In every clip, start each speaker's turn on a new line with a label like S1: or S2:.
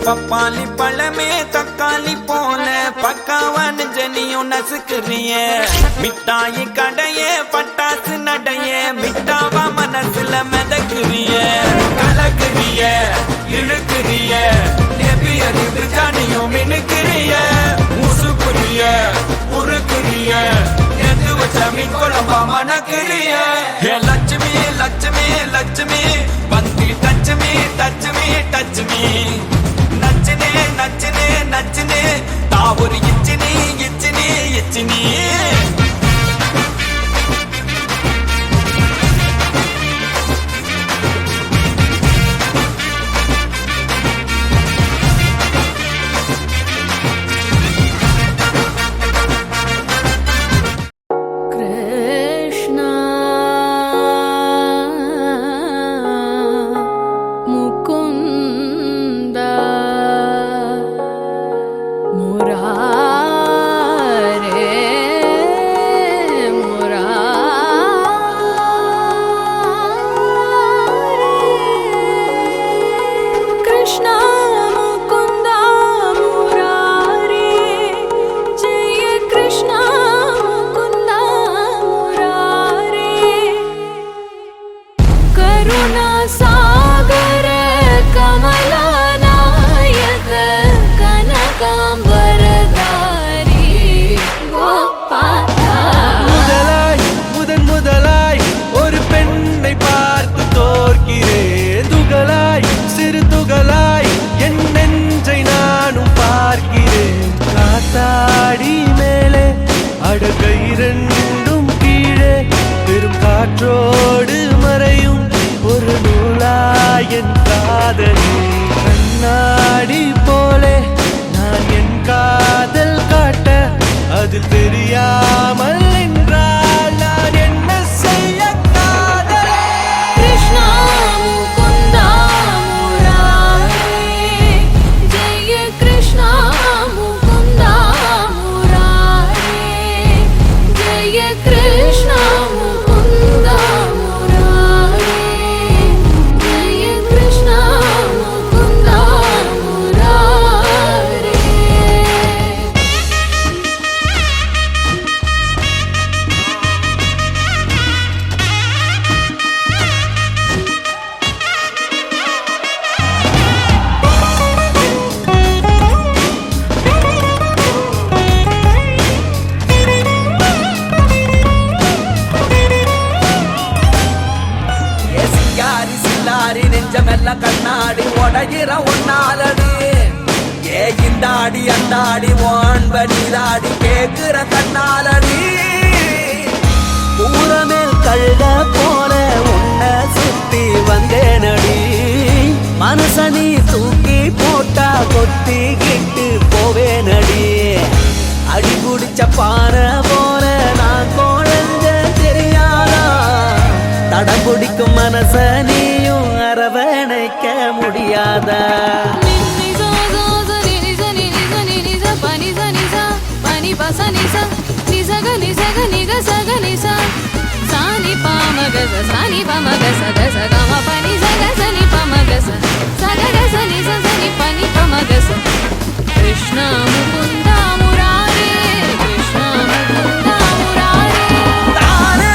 S1: பப்பாளி பழமே தக்காளி போல பக்காவான ஜனியும் நசுக்குறிய மிட்டாயி கடைய பட்டாசு நடைய மிட்டாவா மனசுல மிதக்குறிய கலக்குறிய இழுக்குறிய நெபியறிவு ஜனியும் மினுக்குறிய முசுக்குறிய உருக்குறிய எது வச்ச மீன் குழம்பா மணக்குறிய லட்சுமி லட்சுமி லட்சுமி பந்தி டச்சுமி டச்சுமி டச்சுமி நச்சினே நச்சினே நச்சினே தாவூர் இச்சினி இச்சினி இச்சினி
S2: இரண்டும் கீழே பெரும் காற்றோடு மறையும் ஒரு நூலாயன் காதலே கண்ணாடி போலே நான் என் காதல் காட்ட அது தெரியாமல் என்றால் நான் என்ன செய்ய காதலே
S3: கிருஷ்ணா முகுந்தா முராரே ஜெய Krishna Mukunda Krishna Mukunda Murari Jaya Krishna Mukunda Murari
S1: கண்ணாடி உடையிற ஒன்னாலடி ஏ இந்தாடி அந்தாடி வான்படிதாடி கேக்குற கண்ணாலடி
S2: ஊரமேல் கழுத போல உன்னை சுத்தி வந்தேனடி மனசனி தூக்கி போட்டா கொத்திக்கிட்டு போவேனடி அடி குடிச்ச பானை போல நான் குழஞ்ச தெரியாதா தடம் பிடிக்கும் மனச நீயும் அரவணைக்க முடியாதா
S3: Krishna Mukunda Murari Krishna Mukunda Murari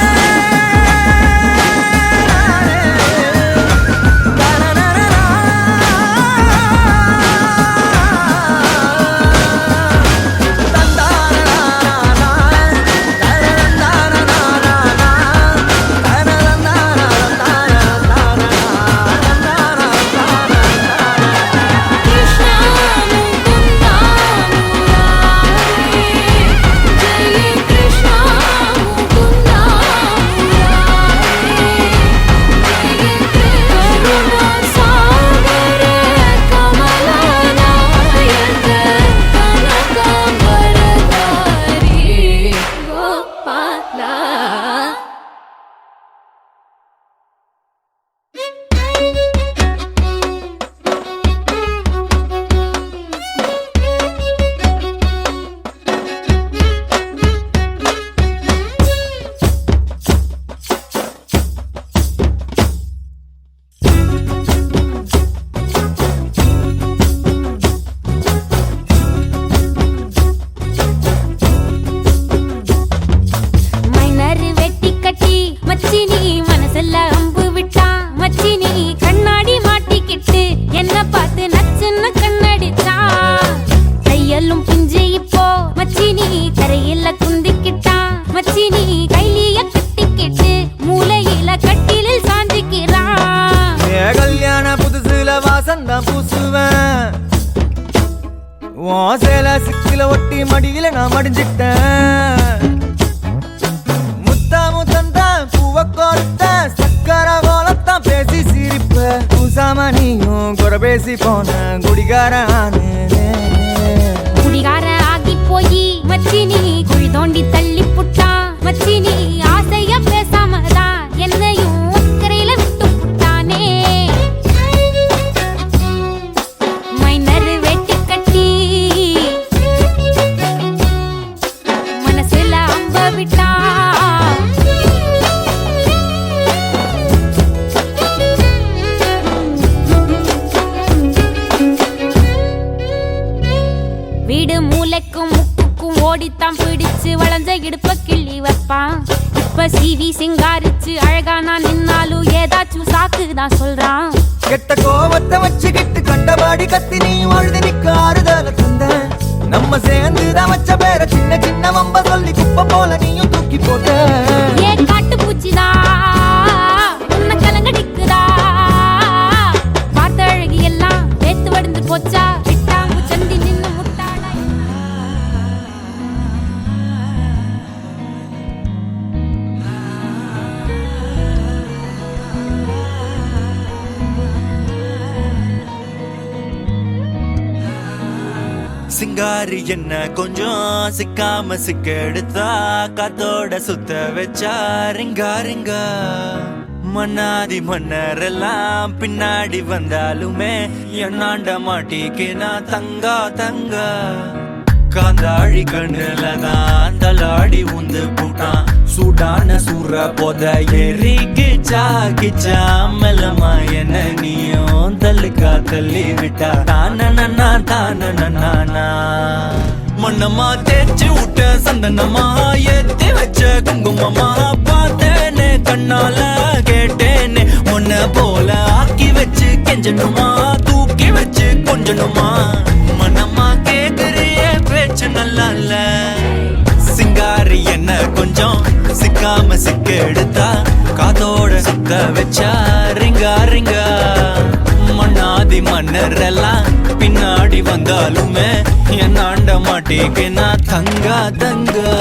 S4: வாசம் தான் பூசுவேன். உன் சேல சிக்கில ஒட்டி மடியில நான் மடிஞ்சிட்டேன். முத்தாமு தந்த பூவ கோர்த்த சக்கர கோலத்தான் பேசி சிரிப்ப. பூசாம நீயும் குறை பேசி போன குடிகாரானு.
S3: குடிகார ஆகி போய் மச்சினி குழி தோண்டி தள்ளி புட்டான். மச்சினி ஆசைய பேசாமதான் என்னையும் அக்கறையில விட்டு புட்டானே. மைனர் வெட்டி கட்டி மனசுல அம்ப விட்டா. வீடு மூளைக்கும் முக்குக்கும் ஓடித்தான் பிடிச்சு வளைஞ்ச இடுப்ப கிள்ளி வைப்பான். இப்ப சிவி சிங்காரிச்சு அழகா நான் நின்னாலும் ஏதாச்சும் சாக்குதான் சொல்றான்.
S4: கெட்ட கோவத்தை வச்சுக்கிட்டு கண்டபாடி கத்தி நீ வாழ்ந்து நிக்க ஆறுதல தந்த. நம்ம சேர்ந்துதான் வச்ச பேர சின்ன சின்ன வம்ப சொல்லி குப்பை போல நீயும் தூக்கி போட்ட.
S3: ஏன் காட்டு பூச்சிதா உன்னை கலங்கடிக்குதா. பார்த்த அழகி எல்லாம் வேத்து வடிந்து போச்சா. விட்டாங்கு சந்தி நின்னு முட்டாளா.
S5: சிங்காரி என்ன கொஞ்சம் சிக்காம சிக்க எடுத்தா. காத்தோட சுத்த வச்சா ரிங்கா ரிங்கா. மன்னாதி மன்னரெல்லாம் பின்னாடி வந்தாலுமே என்னாண்ட மாட்டிக்கு நான் தங்கா தங்கா. காந்தாழி கண்ணுலதான் தலாடி உந்து போட்டான். சூடான சூற போத ஏறி கிச்சா கிச்சா. மெல்லமா என்ன நீயும் தள்ளுக்கா தள்ளி விட்டா. தானனா தானனா மண்ணமா தேய்ச்சி விட்ட சந்தனமா ஏத்தி வச்ச குங்குமமா. பார்த்தேனே கண்ணால கேட்டேனே உன்ன போல ஆக்கி வச்சு கெஞ்சணுமா. தூக்கி வச்சு கொஞ்சணுமா. மனமா கேக்குறிய பேச்சு நல்லா இல்ல. சிங்காரி என்ன கொஞ்சம் சிக்காம சிக்க எடுத்தா. காதோட சுத்த வச்சா ரிங்கா ரிங்கா. மண்ணாதி மன்னர் எல்லாம் பின்னாடி வந்தாலுமே என்னாண்ட மாட்டேக்கு நான் தங்கா தங்கா.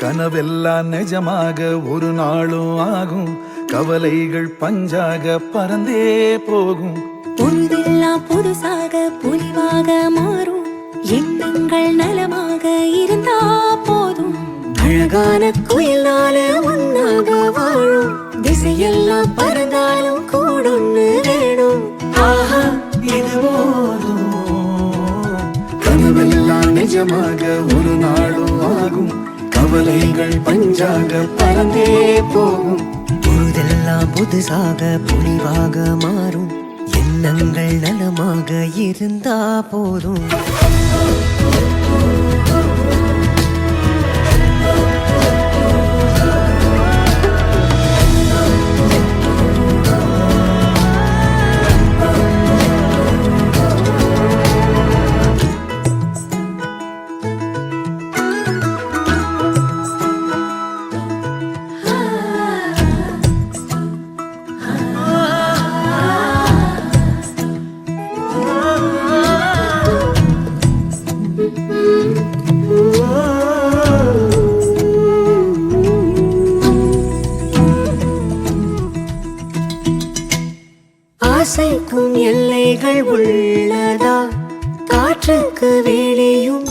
S6: கனவெல்லாம் நிஜமாக ஒரு நாளும் ஆகும். கவலைகள் பஞ்சாக பறந்தே போகும்.
S7: பொழுதெல்லாம் புதுசாக பொலிவாக மாறும். எண்ணங்கள் நலமாக இருந்தா போதும். அழகான குயிலால ஒன்னாக வாழும். திசையெல்லாம் பறந்தாலும் கூடொன்னு வேணும். ஆஹா இது போதும்.
S6: கனவெல்லாம் நிஜமாக ஒரு நாளும் ஆகும். கவலைகள் பஞ்சாக பறந்தே போகும்.
S2: பொழுதெல்லாம் புதுசாக பொலிவாக மாறும். எண்ணங்கள் நலமாக இருந்தா போதும். ஆசைக்கும் எல்லைகள் உள்ளதா காற்றுக்கு வெளியும்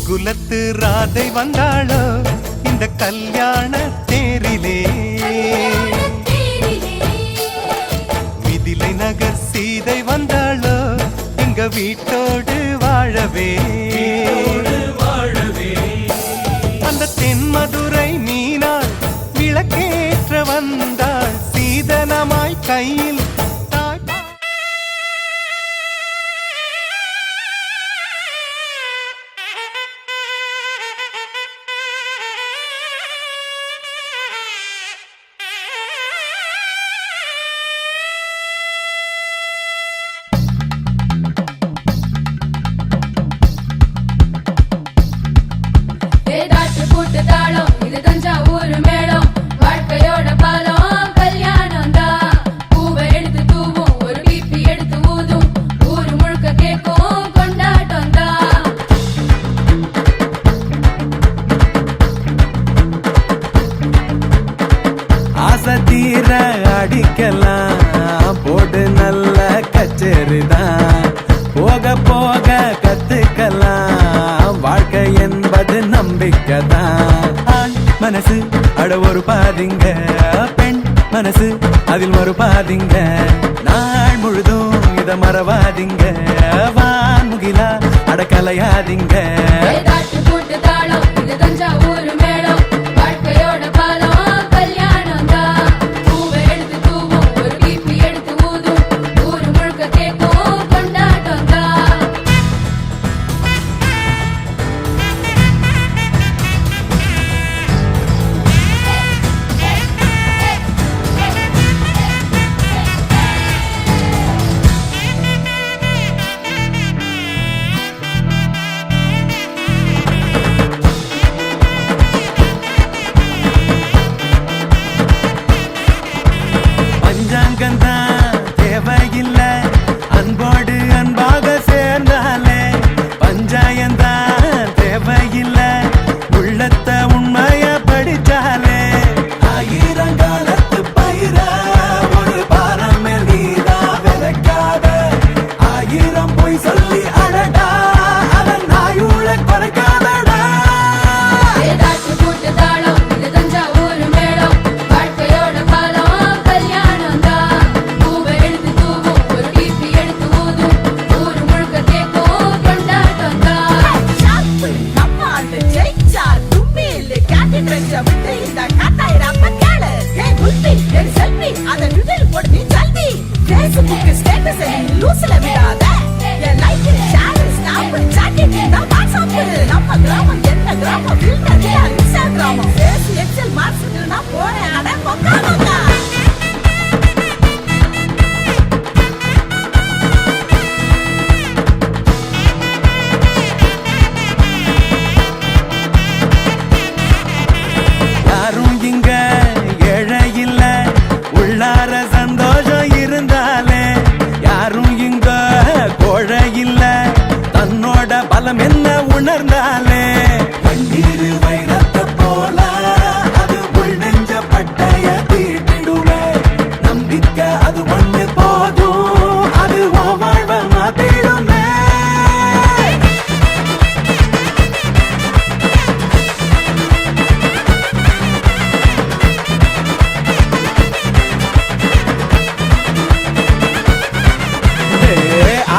S5: குலத்து ராதை வந்தாளோ இந்த கல்யாண தேரிலே மிதிலை நகர் சீதை வந்தாளோ எங்க வீட்டோடு வாழவே அந்த தென்மதுரை மீனாள் விளக்கேற்ற வந்தாள் சீதனமாய் கையில்
S1: தீர அடிக்கலாம் போடு நல்ல கச்சேரிதான் போக போக கத்துக்கலாம் வாழ்க்கை என்பது நம்பிக்கைதான் ஆண் மனசு அட ஒரு பாதிங்க பெண் மனசு அதில் ஒரு பாதிங்க நாள் முழுதும் இத மறவாதிங்க வான்முகிலா அடக்கலையாதிங்க உன்னை உணர்ந்தாலே கண்ணீர் வைரத்தை போல அது உள் நெஞ்ச பட்டைய தீட்டிடுமே. நம்பிக்கை அது ஒண்ணு போதும், அது உன் வாழ்வை மாத்திடுமே.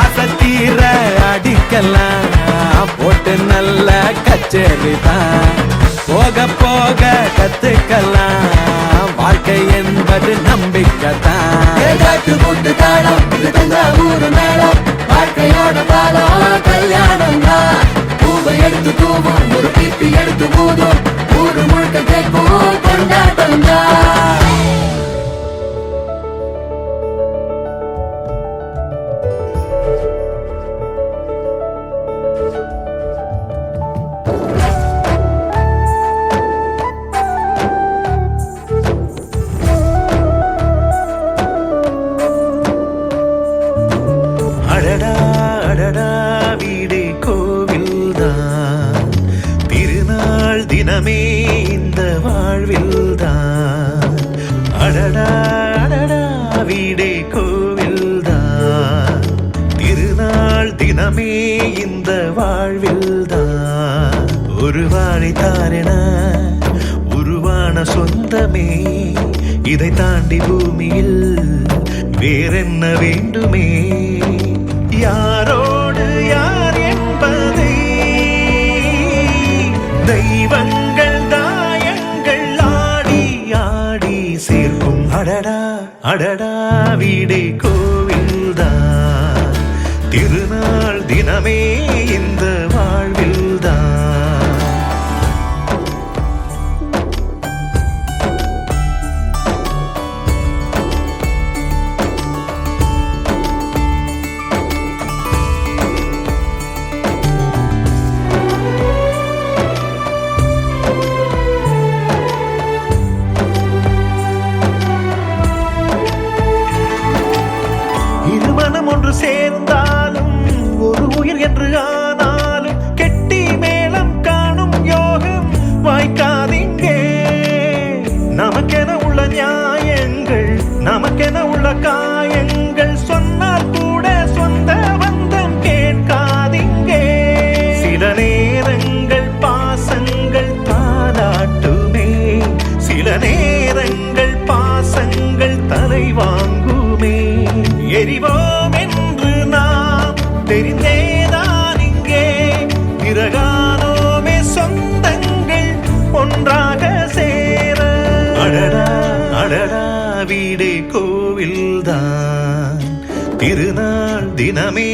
S1: ஆசத்தீர அடிக்கலாம் போட்டு நல்ல கச்சேரி தான். போக போக கத்துக்கலாம் வாழ்க்கை என்பது நம்பிக்கை தான்.
S2: காட்டு போட்டு தாளம் இது தஞ்சாவூர் மேளம் வாழ்க்கையோட பாலம் கல்யாணம் தான். பூவை எடுத்து தூவும் ஒரு பீப்பி எடுத்து ஊதும் ஊரு முழுக்க கேட்கும் கொண்டாட்டம் தான்.
S5: அடடா அடடா வீடே கோவில்தான், திருநாள் தினமே இந்த வாழ்வில்தான். அடடா அடடா வீடே கோவில்தான், திருநாள் தினமே இந்த வாழ்வில்தான். ஒரு வாழைத்தாரென உருவான சொந்தமே, இதை தாண்டி பூமியில் வேறென்ன வேண்டுமே. யாரோடு யார் என்பதை தெய்வங்கள் தாயங்கள் ஆடி ஆடி சேர்க்கும். அடடா அடடா வீடே கோவில்தான், திருநாள் தினமே இந்த வாழ்வில்தான். இருமனம் ஒன்று சேர்ந்தாலும் ஒரு உயிர் என்று ஆனாலும் கெட்டி மேளம் காணும் யோகம் வாய்க்காதீங்கே. நமக்கென உள்ள நியாயங்கள் நமக்கென உள்ள காயங்கள் சொன்னால் கூட சொந்த பந்தம் கேட்காதீங்கே. சில நேரங்கள் பாசங்கள் தாலாட்டுமே, சில நேரங்கள் பாசங்கள் தலை வாங்குமே. எரிவோம் என்று நாம் தெரிந்தேதான் இங்கே பிறகானோமே சொந்தங்கள் ஒன்றாக சேர. அடடா அடடா வீடே கோவில்தான், திருநாள் தினமே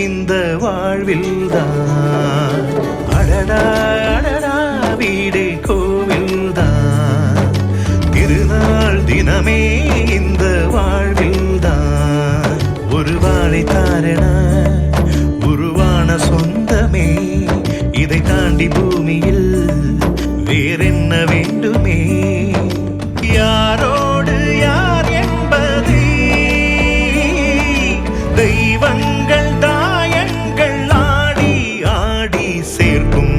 S5: இந்த வாழ்வில்தான். அடடா அடடா வீடே கோவில்தான், திருநாள் தினமே இந்த வாழ்வில்தான். ஒரு வாழைத்தாரென உருவான சொந்தமே, இதை தாண்டி பூமியில் வேறென்ன வேண்டுமே. யாரோடு யார் என்பது தெய்வங்கள் தாயங்கள் ஆடி ஆடி சேர்க்கும்.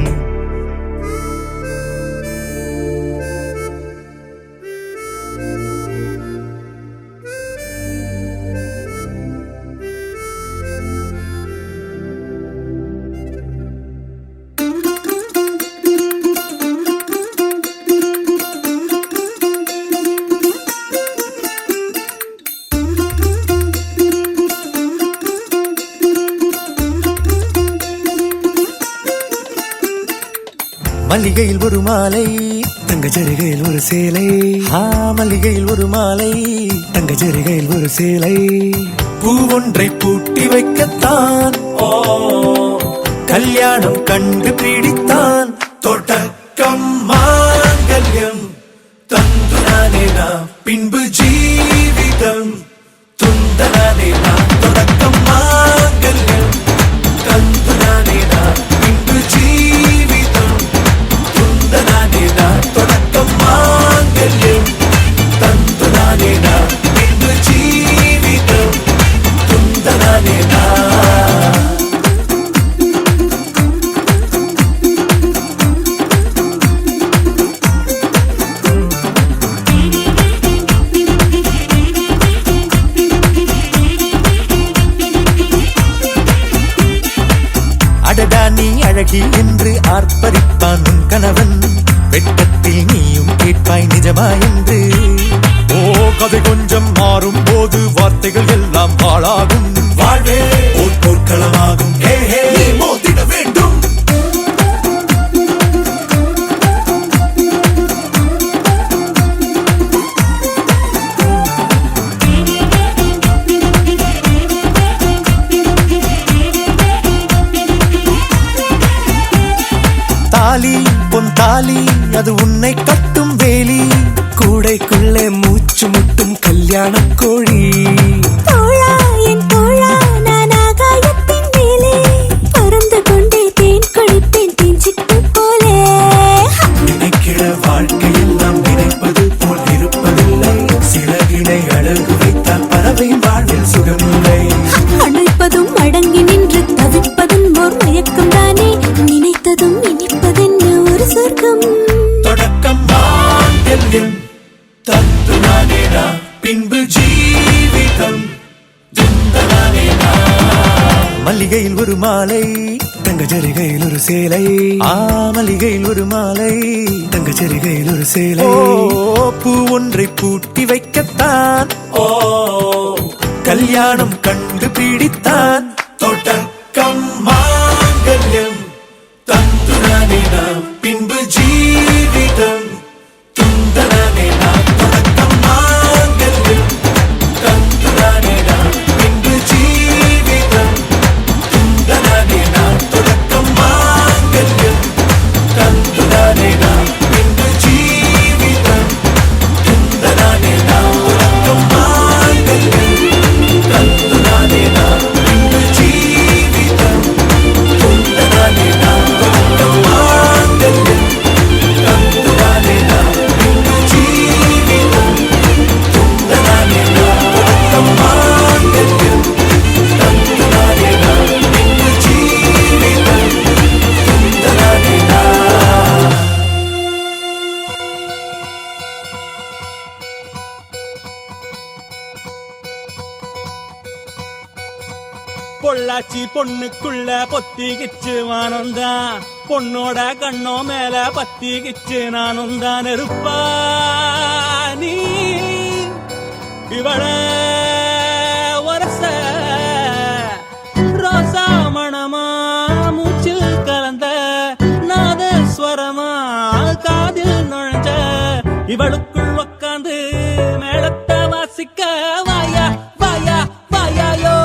S1: மல்லிகையில் ஒரு மாலை தங்க ஜரிகையில் ஒரு சேலை. மல்லிகையில் ஒரு மாலை தங்க ஜரிகையில் ஒரு சேலை. பூ ஒன்றை பூட்டி வைக்கத்தான் கல்யாணம் கண்டு பிடித்தான். தொடக்கம் மாங்கல்யம் தந்து நானே நாம் பின்பு ஜீவிதம் துந்தனானே நாம். தொடக்கம் மாங்கல்யம் தந்து நானே நாம் பின்பு ஜீவிதம் துந்தனானே நாம். தொடக்கம் மாங்கல்யம் தந்து நானே நாம் பின்பு ஜீவிதம் துந்தனானே நாம். என்று ஆர்ப்பரிப்பான் உன் கணவன். வெட்டத்தில் நீயும் கேட்பாய் நிஜமா என்று. ஓ கதை கொஞ்சம் மாறும் போது வார்த்தைகள் எல்லாம் பாழாகும். வாழ்வே ஓர் போர்க்களமாகும். ஹே ஹே மோதிட வேண்டும். தாலி பொன் தாலி அது உன்னை கட்டும் வேலி. கூடைக்குள்ளே மூச்சு முட்டும் கல்யாண கோழி.
S7: தோழா என் தோழா நான் ஆகாயத்தின் மேலே பறந்து கொண்டே தேன் குடிப்பேன் தேஞ்சிட்டு போலே.
S1: நினைக்கிற வாழ்க்கையில் நாம் நினைப்பது போல் இருப்பதில்லை. சிறகினை அழகு வைத்தால் பறவையின் வாழ்வில் சுகமில்லை.
S7: அணைப்பதும் அடங்கி நின்று தவிப்பதும் ஓர் மயக்கம் தானே. நினைத்ததும் இனிப்பதென்ன ஒரு சொர்க்கம்.
S1: தொடக்கம் மாங்கல்யம் தத்துனானேனா பின்பு ஜீவிதம் துந்தனானேனா. மல்லிகையில் ஒரு மாலை தங்க ஜரிகையில் ஒரு சேலை. மல்லிகையில் ஒரு மாலை தங்க ஜரிகையில் ஒரு சேலை. பூ ஒன்றை பூட்டி வைக்கத்தான் கல்யாணம் கண்டு பிடித்தான். தொடக்கம் மாங்கல்யம் தந்துனானேனா பின்பு ஜீவிதம் துந்தனானேனா. தொடக்கம் மாங்கல்யம் தந்துனானேனா பின்பு ஜீவிதம் துந்தனானேனா. தொடக்கம் மாங்கல்யம் தந்துனானேனா பின்பு ஜீவிதம் துந்தனானேனா. தொடக்கம் மாங்கல்யம் தந்துனானேனா பின்பு ஜீவிதம் துந்தனானேனா. தொடக்கம் மாங்கல்யம் தந்துனானேனா பின்பு ஜீவிதம் துந்தனானேனா. தொடக்கம் மாங்கல்யம் தந்துனானேனா பின்பு ஜீவிதம் துந்தனானேனா.
S8: பொள்ளாச்சி பொண்ணுக்குள்ள பொத்திக்கிச்சு வானந்தான். பொண்ணோட கண்ணோ மேல பத்திக்கிச்சு நானும் தான் இருப்பா. நீ இவள வரச ரோசா மணமா மூச்சில் கலந்த நாதஸ்வரமா காதில் நுழைஞ்ச இவளுக்குள் உக்காந்து மேளத்தை வாசிக்க வாயா வாயா வாயாயோ.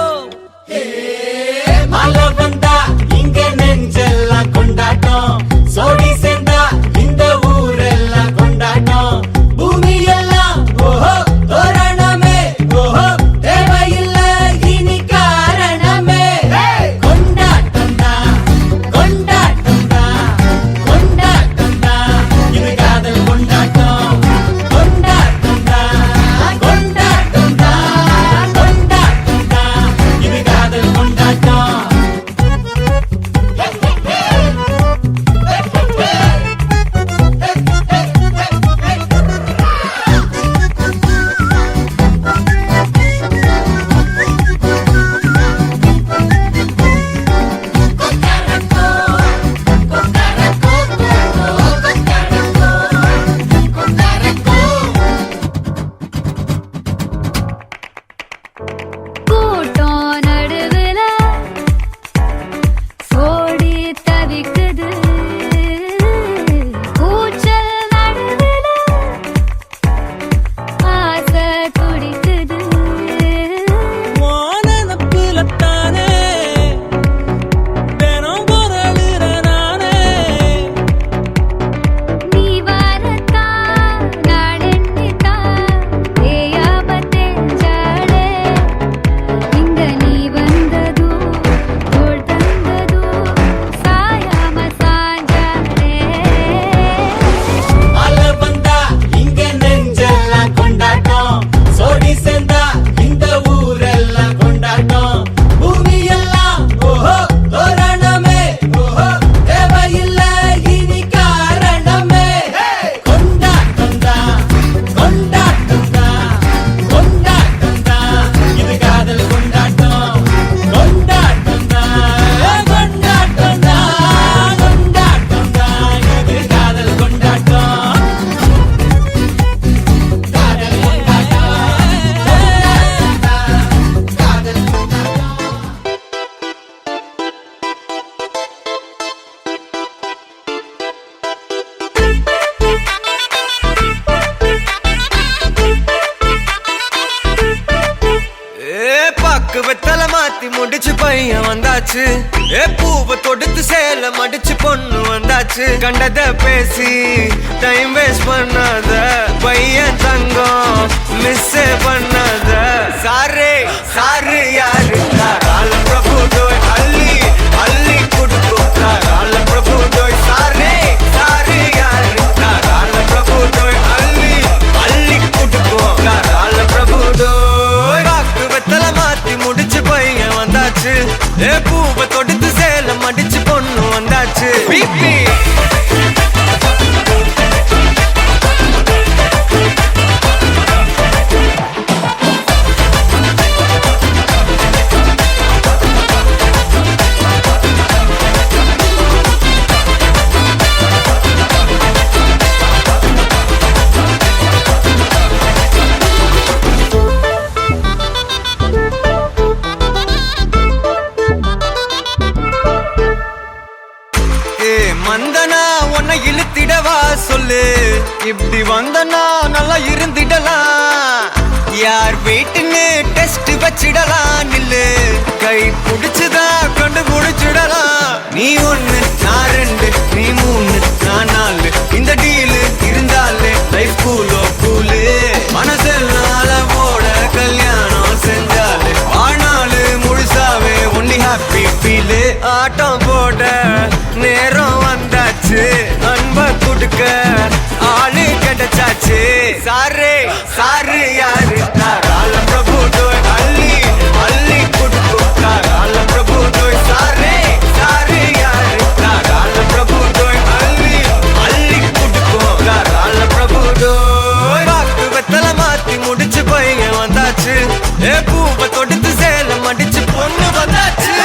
S2: மழை வந்தா இங்க நெஞ்செல்லாம் கொண்டாட்டம். சோடி சேர்ந்தா இந்த ஊரெல்லாம் கொண்டாட்டம். பூமி எல்லாம் ஓஹோ தோரணமே ஓஹோ தேவையில்லை இனி காரணமே. கொண்டாட்டம் தான் கொண்டாட்டம் தான் கொண்டாட்டம் தான் இது காதல் கொண்டாட்டம்.
S4: வந்தாச்சு பூவை தொடுத்து சேல மடிச்சு பொண்ணு வந்தாச்சு கண்டத பேசி டைம் வேஸ்ட் பண்ணாத பையன் தங்கம் மிஸ் பண்ணாத சாரே சாரு யாரு கால பிரபு டோய் அள்ளி அள்ளி குடுக்கும் கால பிரபு டோய் சாரே சாரு யாரு கால பிரபு டோய் அள்ளி அள்ளி குடுக்கும் கால பிரபு டோய் வாக்கு வெத்தல மாத்தி முடிச்சு பையன் வந்தாச்சு பூவை தொடுத்து சேல மடிச்சு பொண்ணு வந்தாச்சு பிபி மந்தனா உன்னை இழுத்திடவா சொல்லு இப்படி வந்தனா நல்லா இருந்திடலாம் யார் வீட்டுன்னு டெஸ்ட் வச்சிடலாம் நில்லு கை புடிச்சுதா கொண்டு முடிச்சிடலாம் நீ ஒண்ணு நான் ரெண்டு நீ மூணு நான் நாலு இந்த டீலு இருந்தாலே லைஃப் கூலோ கூலு மனசெல்லாம் அளவோட கல்யாணம் செஞ்சாலே ஆனாலு முழுசாவே ஒன்லி ஹாப்பி ஃபீலு ஆட்டம் போட நேரம் வந்தாச்சு அன்ப குடுக்க ஆளு கிடைச்சாச்சு சாரே சாரு யாரு கால பிரபு டோய் அள்ளி அள்ளி குடுக்கும் கால பிரபு டோய் சாரே சாரு யாரு கால பிரபு டோய் அள்ளி அள்ளி குடுக்கும் கால பிரபு டோய் வாக்கு வெத்தல மாத்தி முடிச்சு பையன் வந்தாச்சு பூவை தொடுத்து சேல மடிச்சு பொண்ணு வந்தாச்சு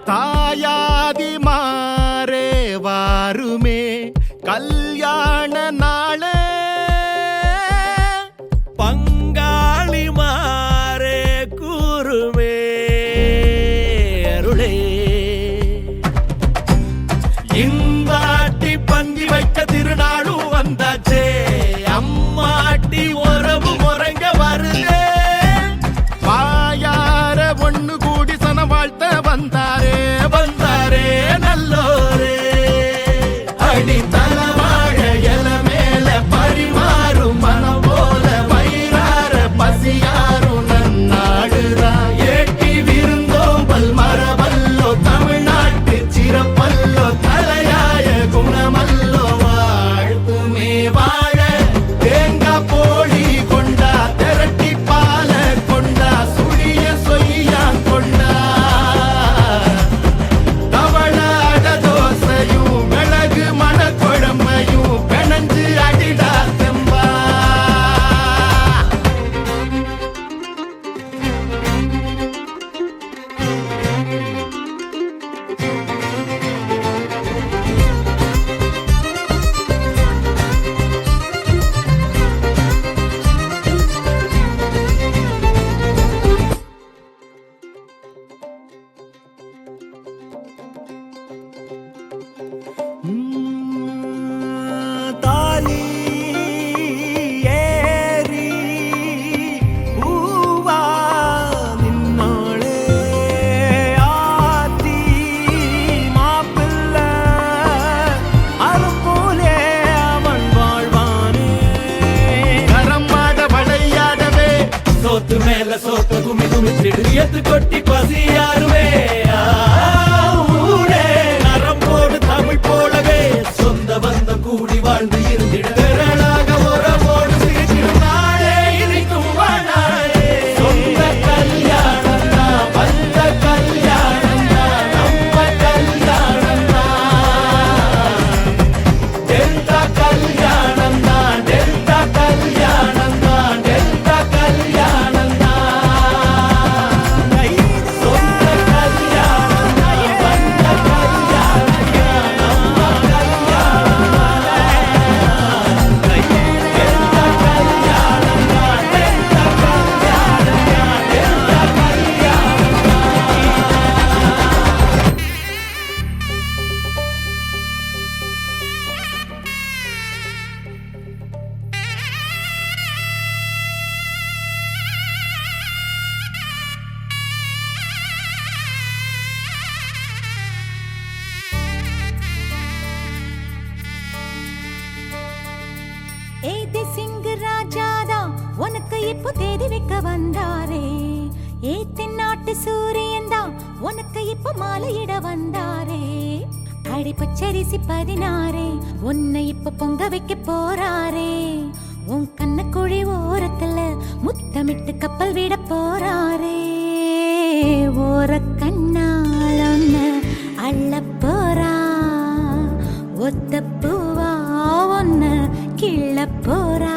S9: தாயாதி மாறே வாருமே கல்யாண நாளே பங்காளி மாறே கூறுமே அருளே இந்தாட்டி பந்தி வைக்க திருநாளும் வந்தாச்சே அம்மாட்டி உறவு முறைங்க வருதே வாயார ஒண்ணு கூடி சன வாழ்த்த வந்தாரே வந்தாரே நல்லோரே அடி தலவாழ எல மேல பரிமாறும் மனம் போல வயிறார பசியாரும் நன்னாடுதான் ஏட்டி விருந்தோம்பல் மரபல்லோ தமிழ்நாட்டு சிறப்பல்லோ தலையாய குணமல்லோ வாழ்த்துமே வாழ தேங்காய் போடி சோத்த குமி குமிச்சிடு எத்து கொட்டி பசியாருவே ஊரே நரம்போடு தமிழ் போலவே சொந்த பந்தம் கூடி வாழ்ந்து இருந்திட திரளாக உறவோடு சிரிச்சிடும் நாளே இனிக்கும் வாழாரே சொந்த கல்யாணம் தான் வந்த கல்யாணம் தான் நம்ம கல்யாணம் தான் டெல்டா கல்யாணம் தான் டெல்டா கல்யாணம் தான் டெல்டா கல்யாணம் தான் சொந்த கல்யாணம் தான் வந்த கல்யாணம் தான் நம்ம கல்யாணம் தான் டெல்டா கல்யாணம் தான் டெல்டா கல்யாணம் தான் டெல்டா கல்யாணம்
S7: ஏதி சிங் ராஜாதா உனக்கு இப்போ தேதி வைக்க வந்தாரே ஏ தென்னாட்டு சூரியன் தான் உனக்கு இப்போ மாலையிட வந்தாரே அடி பச்சரிசி 16 உன்னை இப்போ பொங்க வைக்க போறாரே உன் கண்ணக்குழி ஓரத்துல முத்தமிட்டு கப்பல் விட போறாரே ஓர கண்ணால் ஒன்னு அள்ள போறா ஒத்த பூவா ஒன்னு கிள்ள போறா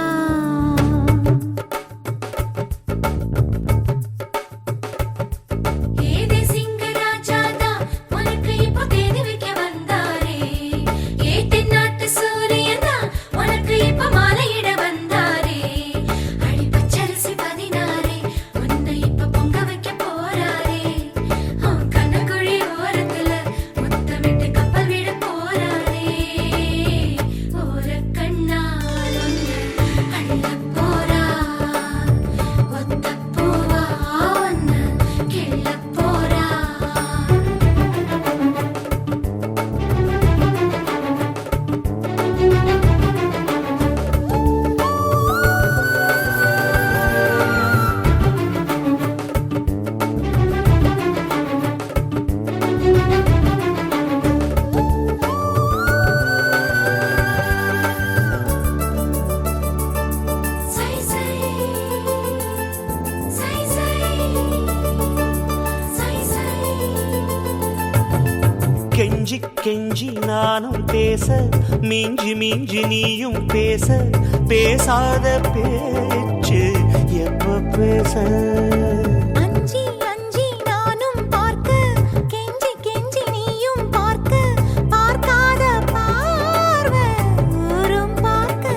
S7: ஏதே சிங்க ராஜாதா உனக்கு இப்போ தேதி வைக்க வந்தாரே ஏ தென்னாட்டு சூரியனா உனக்கு இப்போ மாலையிட வந்தாரே அடி பச்சரிசி 16 உன்னை இப்போ பொங்க வைக்க போறாரே அவன் கண்ணக்குழி ஓரத்துல முத்தமிட்டு கப்பல் விட போறாரே ஓர கண்ணால் ஒன்னு அள்ள போறா ஒத்த பூவா ஒன்னு கிள்ள போறா சை சை சை சை சை சை
S5: கெஞ்சி கெஞ்சி நானும் பேச மிஞ்சி மிஞ்சி நீயும் பேச பேசாத பேச்சு எப்ப பேச
S7: அஞ்சி அஞ்சி நானும் பார்க்க கெஞ்சி கெஞ்சி நீயும் பார்க்க பார்க்காத பார்வை ஊரும் பார்க்க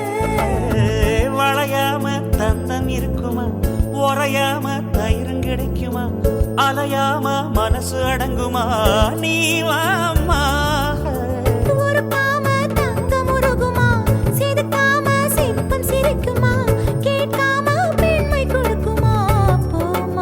S5: வளையாம தந்தம் இருக்குமா உறையாம தயிரும் கிடைக்குமா அலையாம மனசு அடங்குமா நீ வாம்மா
S7: உருக்காம தங்கம் உருகுமா சிரிக்காம சிற்பம் சிரிக்குமா கேட்காம பெண்மை கொடுக்குமா போமா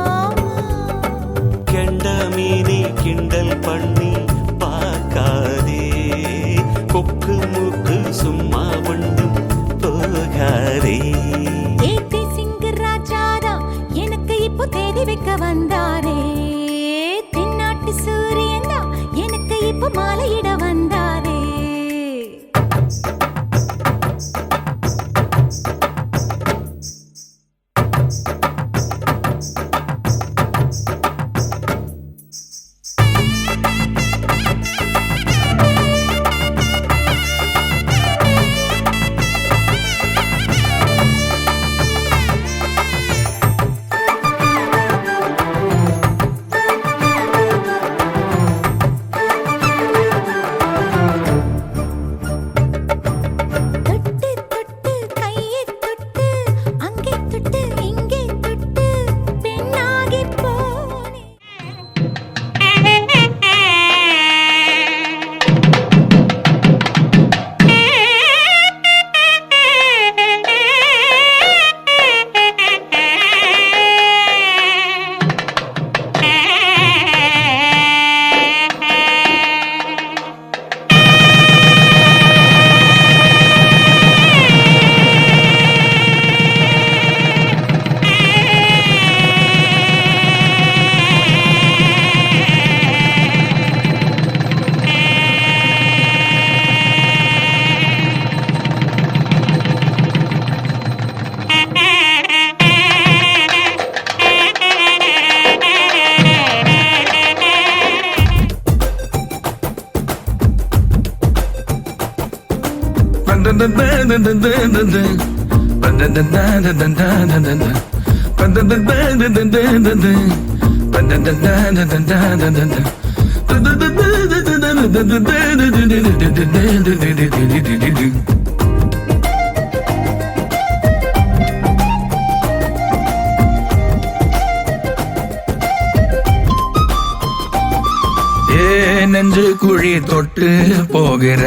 S6: நெஞ்சு குழி தொட்டு போகிற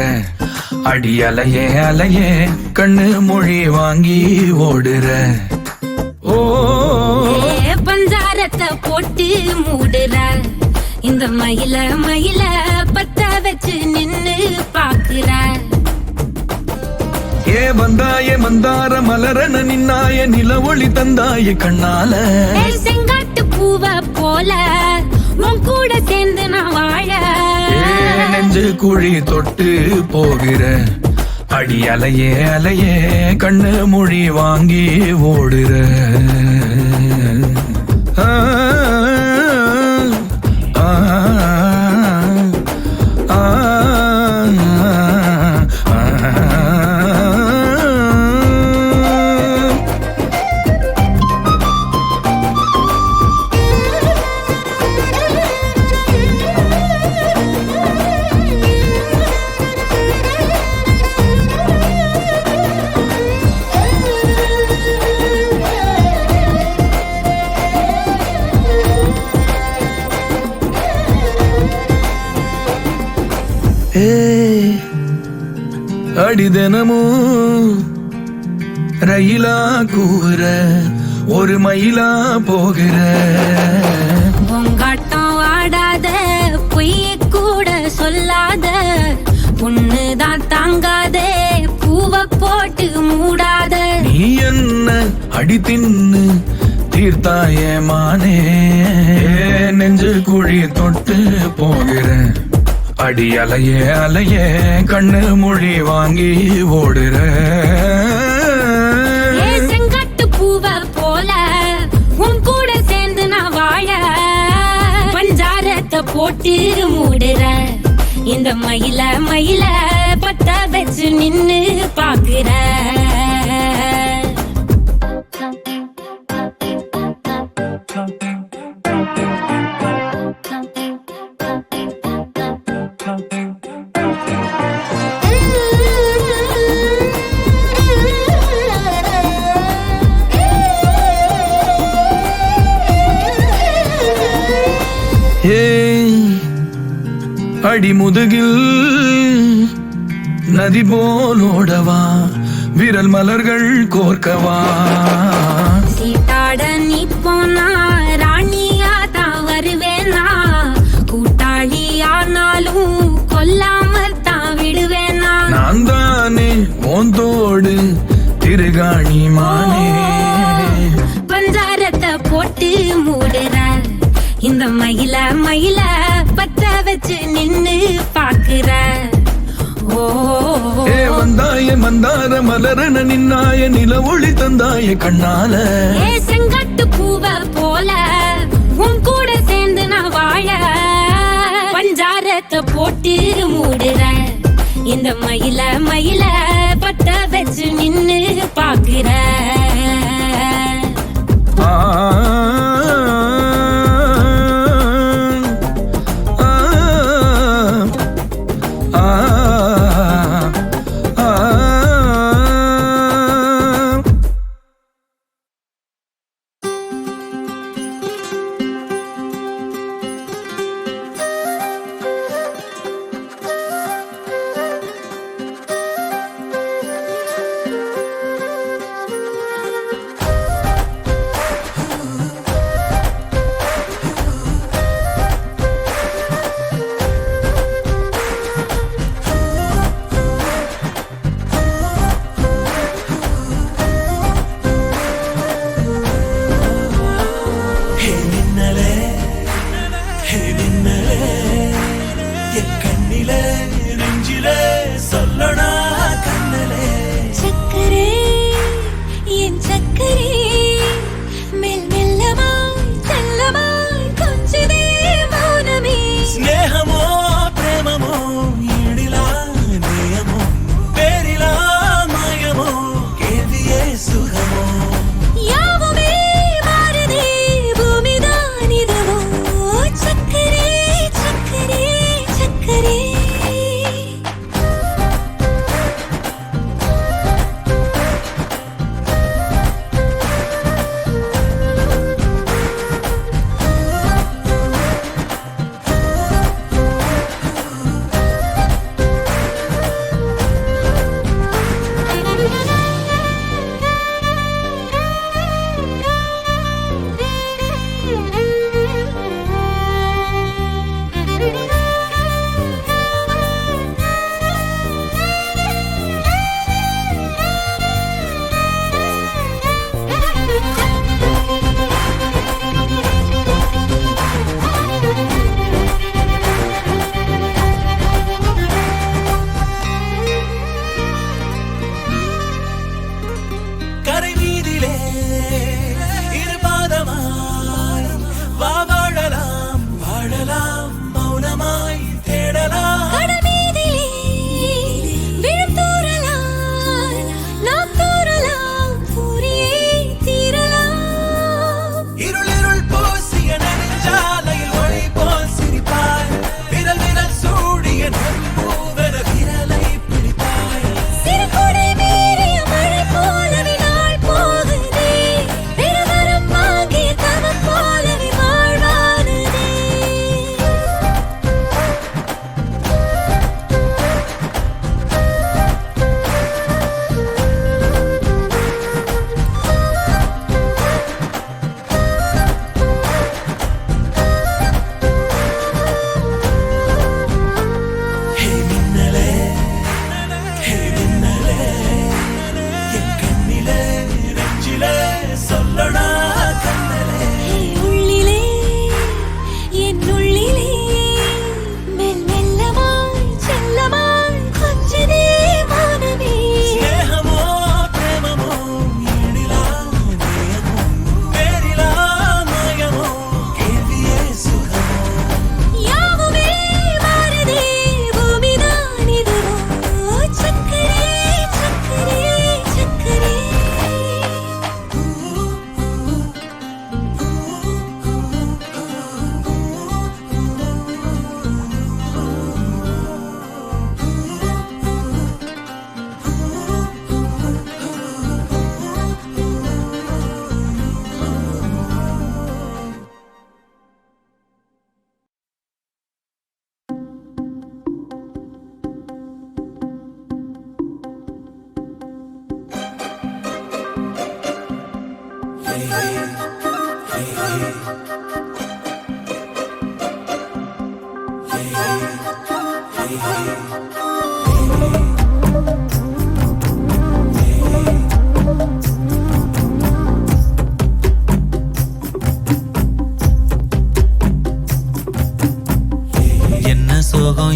S6: அடி அலையே அலையே கண்ணு மொழி வாங்கி ஓடுற ஓ
S3: பஞ்சாரத்தை போட்டு மூடுற இந்த மயில மயில பத்த வச்சு நின்னு பாக்குற
S6: ஏ வந்தாய மந்தார மலரன நின்னாய நில ஒளி தந்தாய கண்ணால
S3: செங்காட்டு பூவ போல உன் கூட சேர்ந்து நான் வாழ
S6: நெஞ்சு குழி தொட்டு போகிற அடி அலையே அலையே கண்ணு மொழி வாங்கி ஓடுற ஆ, ஆ, ஆ, ஆ. அடி தினமும் ரயிலா கூற ஒரு மயிலா போகிற
S3: பொங்காட்டம் ஆடாத பொய்ய கூட சொல்லாத பொண்ணுதான் தாங்காதே பூவ போட்டு மூடாத
S6: நீ என்ன அடி தின்னு தீர்த்தாய மானே நெஞ்சு குழி தொட்டு போகிற அடி அலையே அலையே கண்ணு மொழி வாங்கி ஓடுற
S3: செங்கட்டு பூவ போல உன் கூட சேர்ந்து நான் வாழ பஞ்சாரத்தை போட்டு மூடுற இந்த மயில மயில பத்த வச்சு நின்னு பாக்குற
S6: அடி முதுகில் நதி போலோடவா விரல் மலர்கள் கோர்க்கவா
S3: சீட்டாட நீ போனா ராணியா தான் வருவேனா கூட்டாளி ஆனாலும் கொல்லாம தான் விடுவேனா
S6: நான் தானே ஓந்தோடு திருகாணி மானே
S3: பஞ்சாரத்தை போட்டு மூடுற இந்த மயில மயில பத்த வச்சு நின்னு பாக்குற ஓ
S6: வந்தாய மந்தார மலரன நின்னாய நில ஒளி தந்தாய கண்ணால
S3: செங்கட்டு பூவ போல உன் கூட சேர்ந்து நான் வாழ பஞ்சாரத்தை போட்டு மூடுற இந்த மயில மயில பத்த வச்சு நின்னு பாக்குற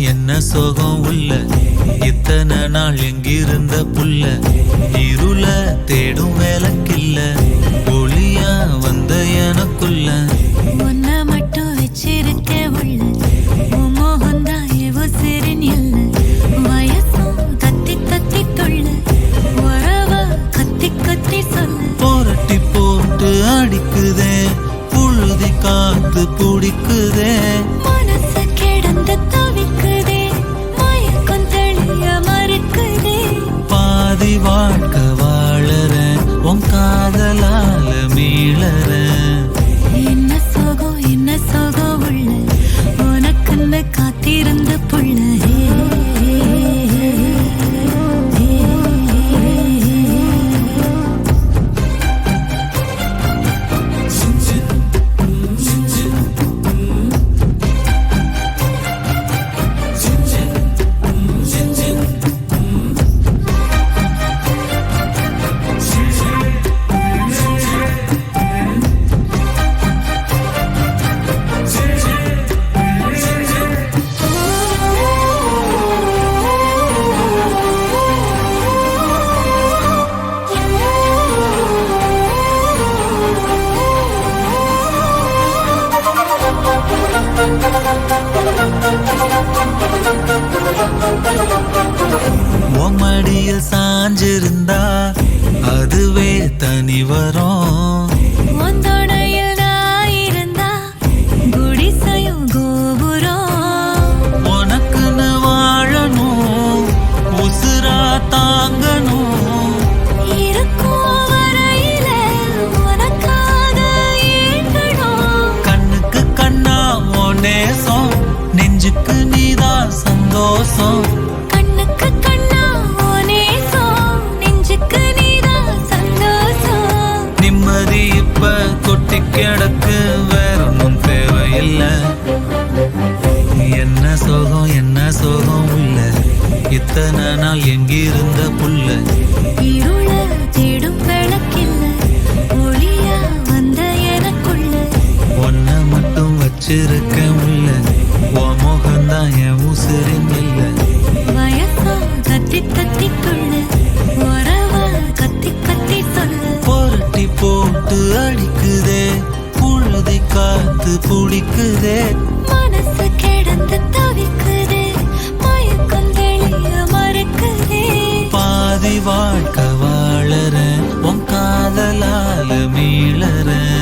S10: என்ன சோகம் உள்ள இத்தனை நாள் எங்கிருந்த புள்ள இருள தேடும் வேலைக்கில்ல ஒளியா வந்த எனக்குள்ள
S7: ஒன்ன மட்டும் வச்சிருக்க உள்ள மோகந்தான் எவோ சிறின் இல்ல வயசும் கத்தி கத்தி தொள்ள உறவ கத்தி கத்தி சொல்ல
S10: போரட்டி போட்டு அடிக்குதே புழுதி காத்து பிடிக்குதே
S7: மனசு கிடந்து தவிக்குதே மயக்கம் தெளிய மறுக்குதே
S10: பாதி வாழ்க்கை வாழறேன் உன் காதலால மீளறேன்
S7: என்ன சோகம் உள்ள உனக்குன்னு காத்திருந்த புள்ள
S10: மடியில் சாஞ்சிருந்தா அதுவே தனி வரும்
S7: ஒந்தோடையில் நான் இருந்தா குடிசையும் கோபுரம்
S10: உனக்குன்னு வாழணும் உசுரா தாங்கணும்
S7: இருக்கும் வரையில உனக்காக ஏங்கணும்
S10: கண்ணுக்கு கண்ணா ஓ நேசம் நெஞ்சுக்கு நீதான் சந்தோஷம்
S7: கண்ணுக்கு கண்ணா ஓ நேசம் நெஞ்சுக்கு நீதான் சந்தோஷம்
S10: நிம்மதி இப்ப கொட்டி கிடக்கு வேற ஒன்றும் தேவையில்லை என்ன சோகம் உள்ள இத்தனை நாள் எங்கிருந்த புள்ள
S7: இருள தேடும் விளக்கில்ல ஒளியா வந்த எனக்குள்ள
S10: ஒன்ன மட்டும் வச்சிருக்க உள்ள உன் முகம்தான் என் உசிரின் இல்ல
S7: வயசம் கத்தி கத்தி கொள்ள உறவ கத்தி கத்தி சொல்ல
S10: புரட்டி போட்டு அடிக்குதே புழுதி காத்து பிடிக்குதே
S7: மனசு கிடந்து தவிக்குதே மயக்கம் தெளிய மறுக்குதே
S10: பாதி வாழ்க்கை வாழறேன் உன் காதலால மீளறேன்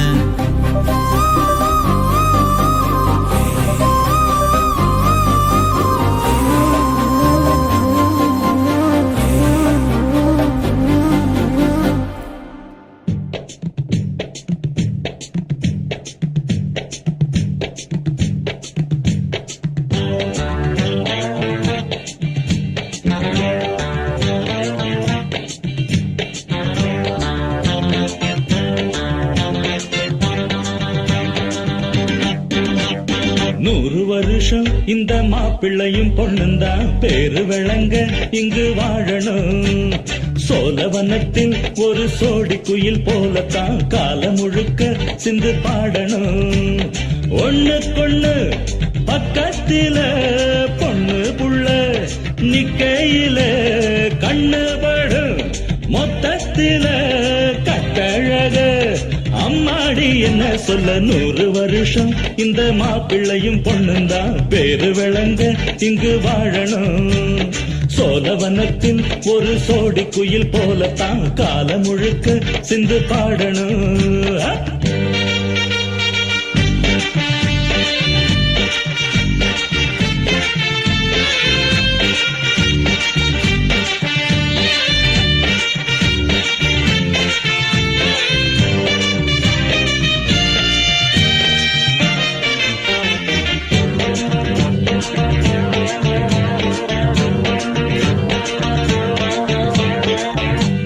S8: வருஷம் இந்த மாப்பிள்ளையும் பொண்ணுந்தான் பேரு விளங்க இங்கு வாழணும் சோழவனத்தில் ஒரு சோடி குயில் போலத்தான் காலம் முழுக்க சிந்து பாடணும் ஒண்ணுக்கொண்ணு பக்கத்தில பொண்ணு புள்ள நிக்கையில கண்ணு படும் மொத்தத்தில கட்டழக அம்மாடி என்ன சொல்ல 100 வருஷம் இந்த மாப்பிள்ளையும் பொண்ணுந்தான் பேரு விளங்க இங்கு வாழணும் சோழவனத்தில் ஒரு சோடி குயில் போலத்தான் காலம் முழுக்க சிந்து பாடணும்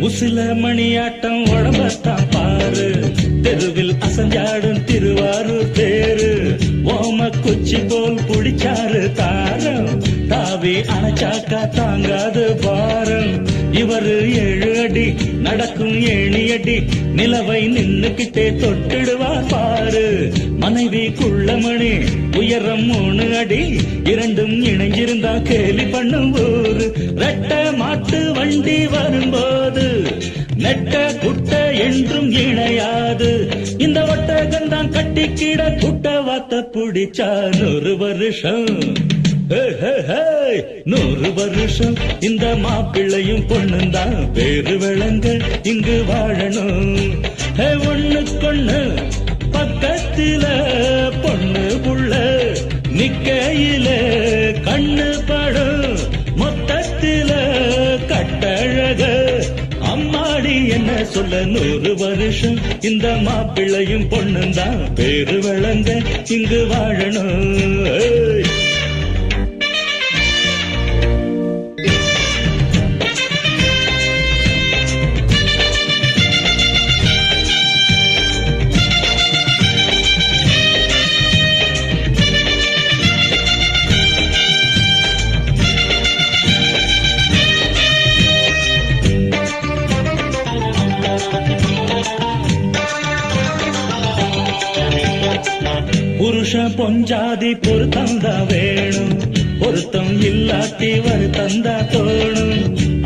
S8: உசில மணியாட்டம் உடம்பத்தான் பாரு தெருவில் அசஞ்சாடும் திருவாரூர் தேரு ஓம குச்சி போல் புடிச்சாரு தாரம் தாவி அணைச்சாக்கா தாங்காது பாரம் இவரு 7 அடி நடக்கும் 7 அடி நிலவை நின்னுக்கிட்டே தொட்டிடுவார் பாரு மனைவி குள்ளமணி உயரம் 3 அடி இரண்டும் இணைஞ்சிருந்தா கேலி பண்ணும் ஊரு ரெட்ட மாட்டு வண்டி வரும்போது நெட்ட குட்ட என்றும் இணையாது இந்த ஒட்டகந்தான் கட்டிக்கிட குட்ட வாத்த புடிச்சா 100 வருஷம் 100 வருஷம் இந்த மாப்பிள்ளையும் பொண்ணுந்தான் பேரு விளங்க இங்கு வாழணும் ஒண்ணுக்கொண்ணு பக்கத்தில பொண்ணு புள்ள நிக்கையில கண்ணு படும் மொத்தத்தில கட்டழக அம்மாடி என்ன சொல்ல 100 வருஷம் இந்த மாப்பிள்ளையும் பொண்ணுந்தான் பேரு விளங்க இங்கு வாழணும் புருஷ பொஞ்சாதி பொருத்தந்தா வேணும் பொருத்தம் இல்லாட்டி வருத்தந்தா தோணும்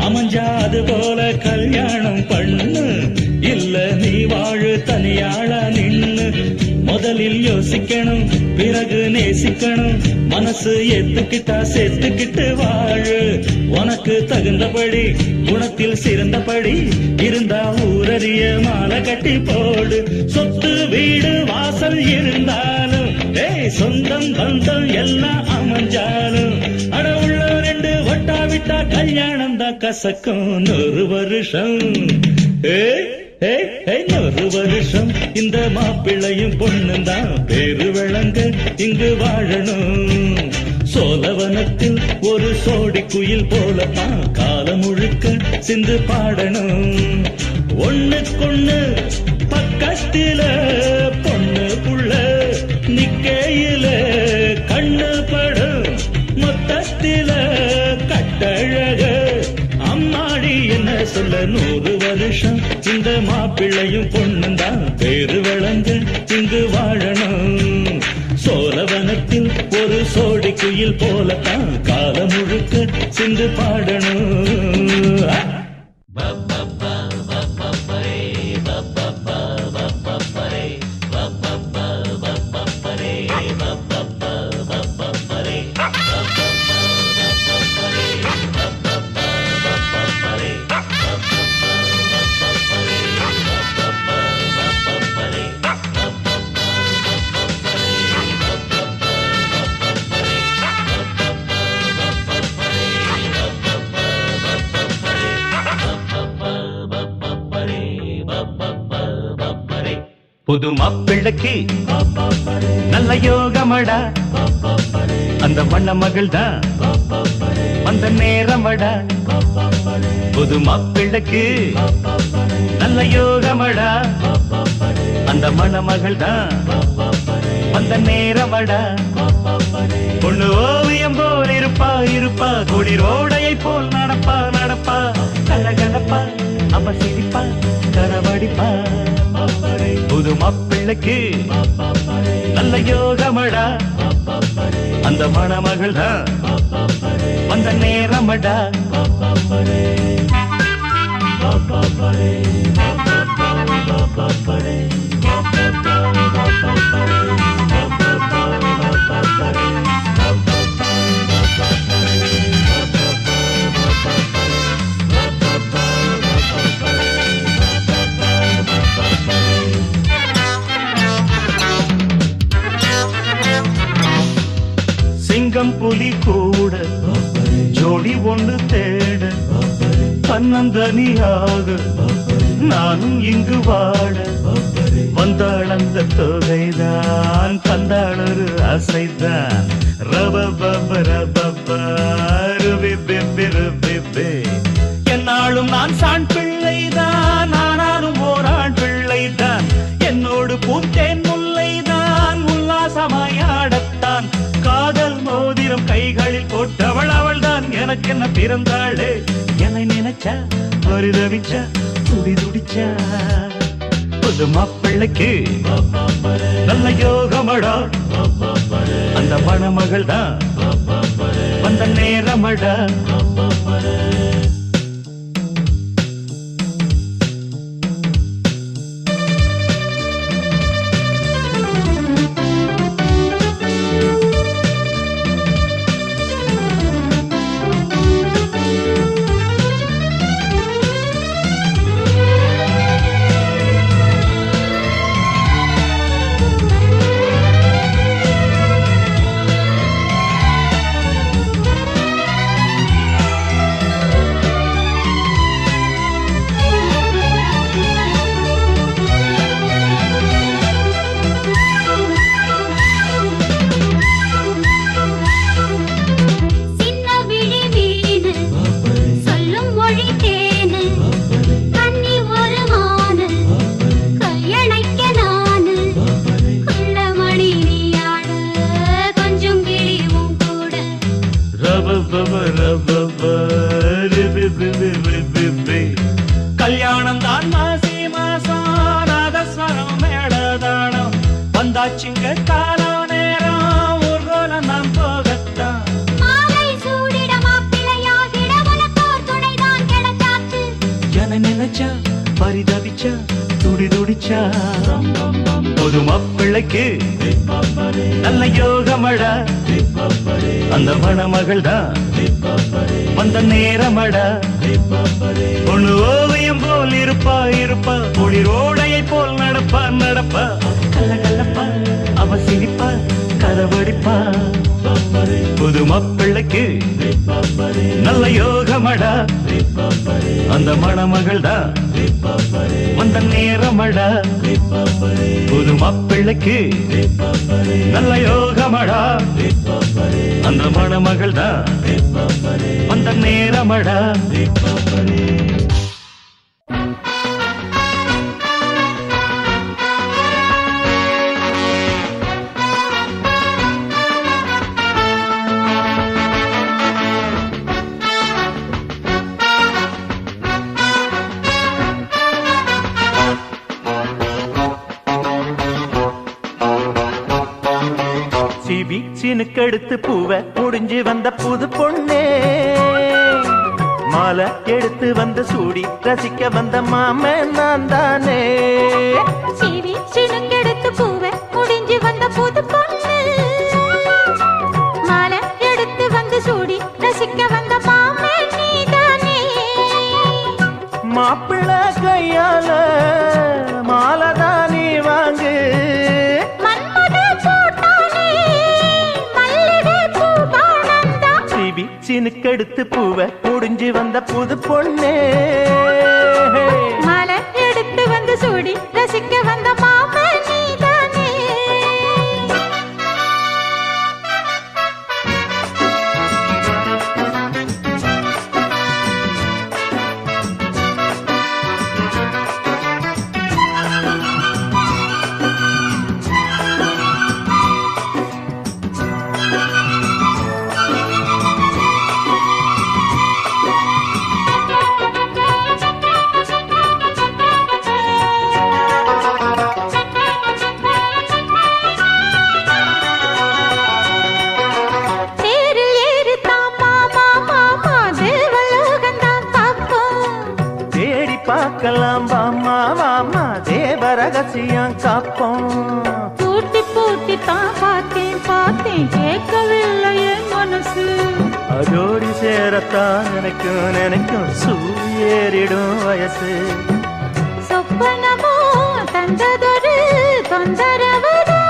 S8: அமைஞ்சாது போல கல்யாணம் பண்ணு இல்ல நீ வாழு தனியாளா நின்னு முதலில் யோசிக்கணும் பிறகு நேசிக்கணும் மனசு ஏத்துக்கிட்டா சேர்த்துக்கிட்டு வாழு உனக்கு தகுந்தபடி குணத்தில் சிறந்தபடி இருந்தா ஊரறிய மாலை கட்டி போடு சொத்து வீடு வாசல் இருந்தாலும் சொந்தம் பந்தம் எல்லாம் அமைஞ்சாலும் அட உள்ள 2 ஒட்டா விட்டா கல்யாணம் தான் கசக்கும் 100 வருஷம் 100 வருஷம் இந்த மாப்பிள்ளையும் பொண்ணுந்தான் பேரு விளங்க இங்கு வாழணும் சோழவனத்தில் ஒரு சோடி குயில் போலத்தான் காலம் முழுக்க சிந்து பாடணும் ஒண்ணுக்கொண்ணு பக்கத்தில பொண்ணு புள்ள நிக்கையில கண்ணு படும் மொத்தத்தில கட்டழக அம்மாடி என்ன சொல்ல 100 வருஷம் இந்த மாப்பிள்ளையும் பொண்ணுந்தான் பேரு விளங்க இங்கு வாழணும் சோழவனத்தில் ஒரு சோடி குயில் போலத்தான் காலம் முழுக்க சிந்து பாடணும் புது மாப்பிள்ளைக்கு நல்ல யோகமடா அந்த மண்ண மகள் தான் அந்த நேரமடா புது மாப்பிள்ளைக்கு நல்ல யோகமடா அந்த மண மகள் தான் அந்த நேரமடா பொண்ணு ஓவியம் போல் இருப்பா குளிரோடையை போல் நடப்பா கலகலப்பா அவ சிரிப்பா கரவடிப்பா புது மாப்பிள்ளைக்கு நல்ல யோகமடா அந்த மணமகள் தான் அந்த நேரமடா சிங்கம் புலி கூட ஜோடி ஒன்று தேட தன்னந்தனியாக நானும் இங்கு வாழ வந்தாள் அந்த தொகைதான் தந்தாளொரு அசைதான் என்னாலும் நான் சாண் பிள்ளைதான் ஆனாலும் ஓராண் பிள்ளைதான் என்னோட எனக்கு என்ன பிறந்தாளே என்னை நினைச்சா பரிதவிச்சா துடி துடிச்சா புது மாப்பிள்ளைக்கு நல்ல யோகமடா அந்த மணமகள் தான் வந்த நேரமடா கல்யாணம் தான் மாசி மாசம் நாதஸ்வரம் மேளதானம் வந்தாச்சுங்க காலம் நேரம் ஊர்கோலம் நான் போகத்தான் என நினைச்சா பரிதவிச்சா துடி துடிச்சா புது மாப்பிள்ளைக்கு நல்ல யோகமடா அந்த மணமகள் தான் வந்த நேரமடா ஒண்ணு ஓவியம் போல் இருப்பா இருப்பா ஒளிரோடையை போல் நடப்பா நடப்பா கல்ல கல்லப்பா அவ சிரிப்பா கதவடிப்பா புது மாப்பிள்ளைக்கு நல்ல யோகமடா அந்த மணமகள் தான் வந்த நேரமடா புது மாப்பிள்ளைக்கு நல்ல யோகமடா அந்த மணமகள் தான் வந்த நேரமடா சீனுக்கெடுத்து பூவை முடிஞ்சு வந்த புது பொண்ணே மாலை எடுத்து வந்து சூடி ரசிக்க வந்த மாமன் நான் தானே
S3: சீனுக்கெடுத்து பூவை முடிஞ்சு வந்த புது பொண்ணு மாலை எடுத்து வந்து சூடி ரசிக்க வந்த மாமன் நீதானே
S8: மாப்பிள்ளை கையால மாலைதான் நீ வாங்கு சீனுக்கெடுத்து பூவை முடிஞ்சு வந்த புது பொண்ணே
S3: மாலை எடுத்து வந்து சூடி ரசிக்க வந்த மாமன் நீதானே
S8: பார்க்கலாம் வாமா வாமா தேவ ரகசியம் காப்போம்
S3: பூட்டி பூட்டி தான் பார்த்தேன் பார்த்தேன் கேட்கவில்லை என் மனசு
S8: அதோடி சேரத்தான் நினைக்கும் நினைக்கும் சூரியேறிடும் வயசு
S3: சொப்பனமோ தந்ததொரு தொந்தரவுதான்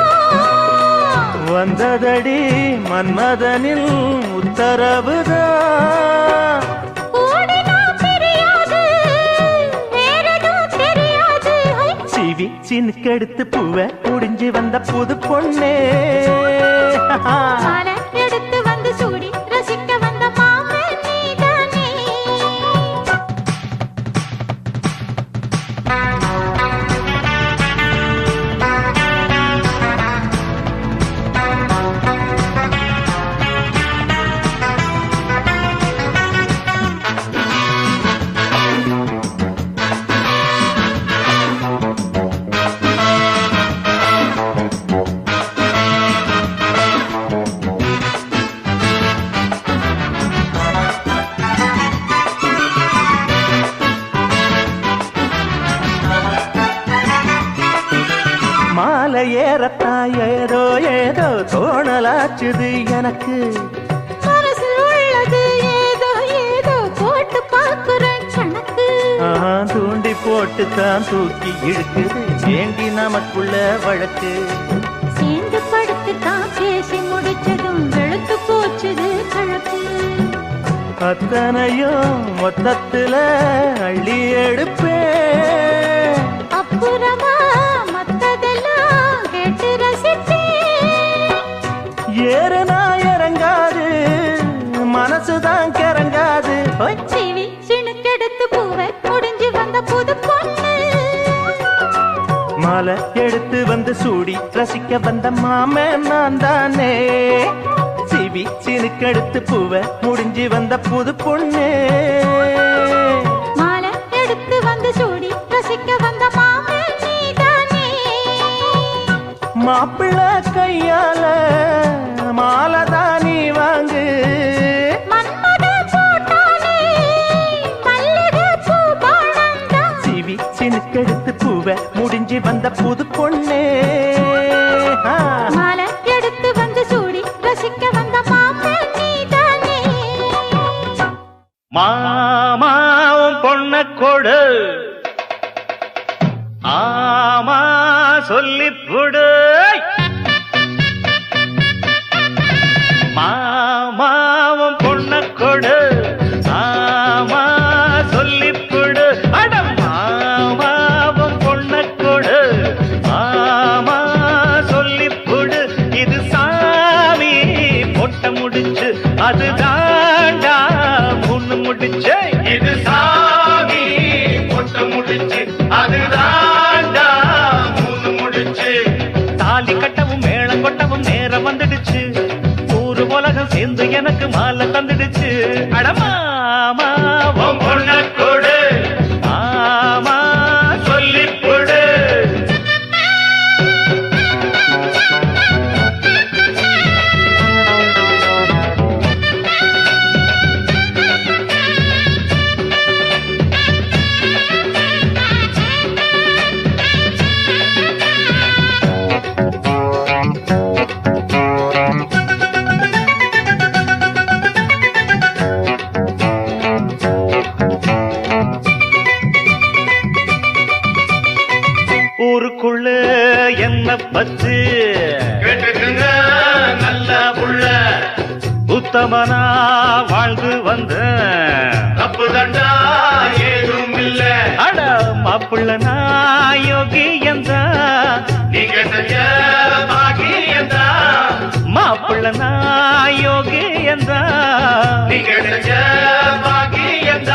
S8: வந்ததடி மன்மதனில் உத்தரவுதான் சீனுக்கெடுத்து பூவை முடிஞ்சு வந்த புது பொண்ணே
S3: எடுத்து வந்து சூடி ரசிக்க வந்த மாமன் நீதானே
S8: ஏறத்தான் ஏதோ ஏதோ தோணலாச்சுது எனக்கு.
S7: மனசில் உள்ளது ஏதோ ஏதோ போட்டு பார்க்கிறேன் கணக்கு.
S8: தூண்டி போட்டு தான் தூக்கி இழுக்குது ஏண்டி நமக்குள்ள வழக்கு.
S7: சேர்ந்து படுத்து தான் பேசி முடிச்சதும் வெளுத்து போச்சுது கழக்கு.
S8: அத்தனையும் மொத்தத்துல அள்ளி எடுப்பே.
S7: அப்புறமா மத்ததெல்லாம் கேட்டு ரசிப்பேன்.
S8: ஏறனா இறங்காது மனசுதான் கிறங்காது.
S7: சீவி சிணுக்கெடுத்து பூவை முடிஞ்சு வந்த புது பொண்ணு.
S8: மாலை எடுத்து வந்து சூடி ரசிக்க வந்த மாமன் நான் தானே. சிவி சினுக்கெடுத்து பூவை முடிஞ்சு வந்த புது பொண்ணு.
S7: மாலை எடுத்து வந்து சூடி ரசிக்க வந்த மாமன் நீதானே.
S8: மாப்பிள்ளை கையால மாலை தானி வாங்கு.
S7: மன்மத போட்டாலே மல்லிகை பூ பாணம்தான்.
S8: சிவி சினுக்கெடுத்து பூவை முடிஞ்சு வந்த புது பொண்ணு.
S7: மாலை எடுத்து வந்து சூடி ரசிக்க வந்த மாமன் நீதானே.
S9: மாமாவும் பொண்ண கொடு ஆமா சொல்லிப்புடு. மாமாவும் பொண்ண கொடு ஆமா சொல்லிப்புடு. அட மாமாவும் பொண்ண கொடு ஆமா சொல்லிப்புடு. இது சாமி பொட்ட முடிச்சு அது தாண்டா முன்னு முடிச்சு. இது சாமி பொட்ட முடிச்சு அது தாண்டா முன்னு முடிச்சு. தாலி கட்டவும் மேளம் கொட்டவும் நேரம் வந்துடுச்சு. ஊரு உலகம் சேர்ந்து எனக்கு மாலை தந்துடுச்சு. அடமாமா பொண்ண கொடு ஆமா சொல்லிப்புடு. ஊருக்குள்ள என்ன பத்து கேட்டுக்குங்க நல்ல புள்ள. உத்தமனா வாழ்ந்து வந்த தப்பு தண்டா ஏதும் இல்ல. அட மாப்பிள்ள நான் யோகி எந்த நீங்க செஞ்ச பாகி எந்த. மாப்பிள்ள நான் யோகி எந்த நீங்க செஞ்ச பாகி எந்த.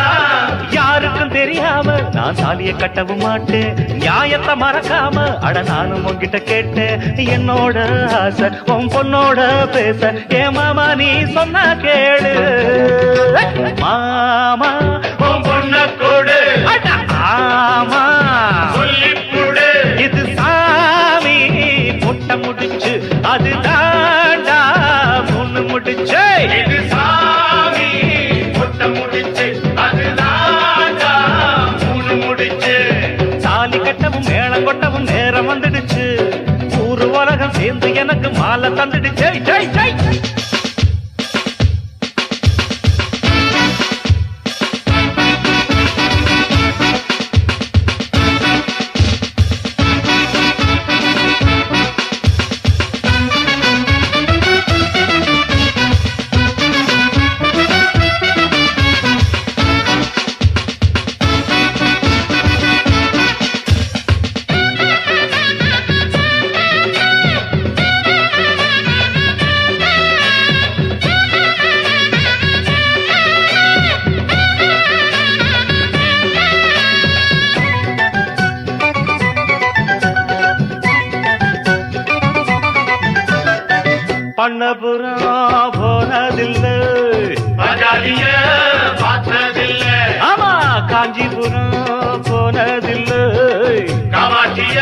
S9: யாருக்கும் தெரியாம நான் தாலிய கட்டவும் மாட்டேன். நியாயத்தை மறக்காம அட நானும் உன்கிட்ட கேட்டேன். என்னோட ஆசை உன் பொண்ணோட பேச ஏ மாமா நீ சொன்ன கேளு. மாமா உன் பொண்ண கொடு ஆமா சொல்லிப்புடு. இது சாமி பொட்ட முடிச்சு அது தாண்டா முன்னு முடிச்சு. இது சாமி பொட்ட முடிச்சு அது தாண்டா முன்னு முடிச்சு. தாலி கட்டவும் மேளம் கொட்டவும் நேரம் வந்துடுச்சு. ஊரு உலகம் சேர்ந்து எனக்கு மாலை தந்துடுச்சு. ஜெய் ஜெய். பண்ணபுரம் போனதில்லை. பார்த்ததில்லை. ஆமா காஞ்சிபுரம் போனதில்லை. காமாட்சிய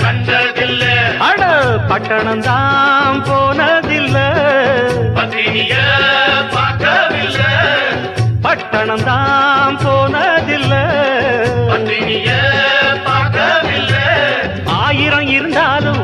S9: கண்டதில்லை. அட பட்டணம் தான் போனதில்லை. பத்தினிய பார்க்கவில்லை. பட்டணம் தான் போனதில்லை. பத்தினிய பார்க்கவில்லை. ஆயிரம் இருந்தாலும்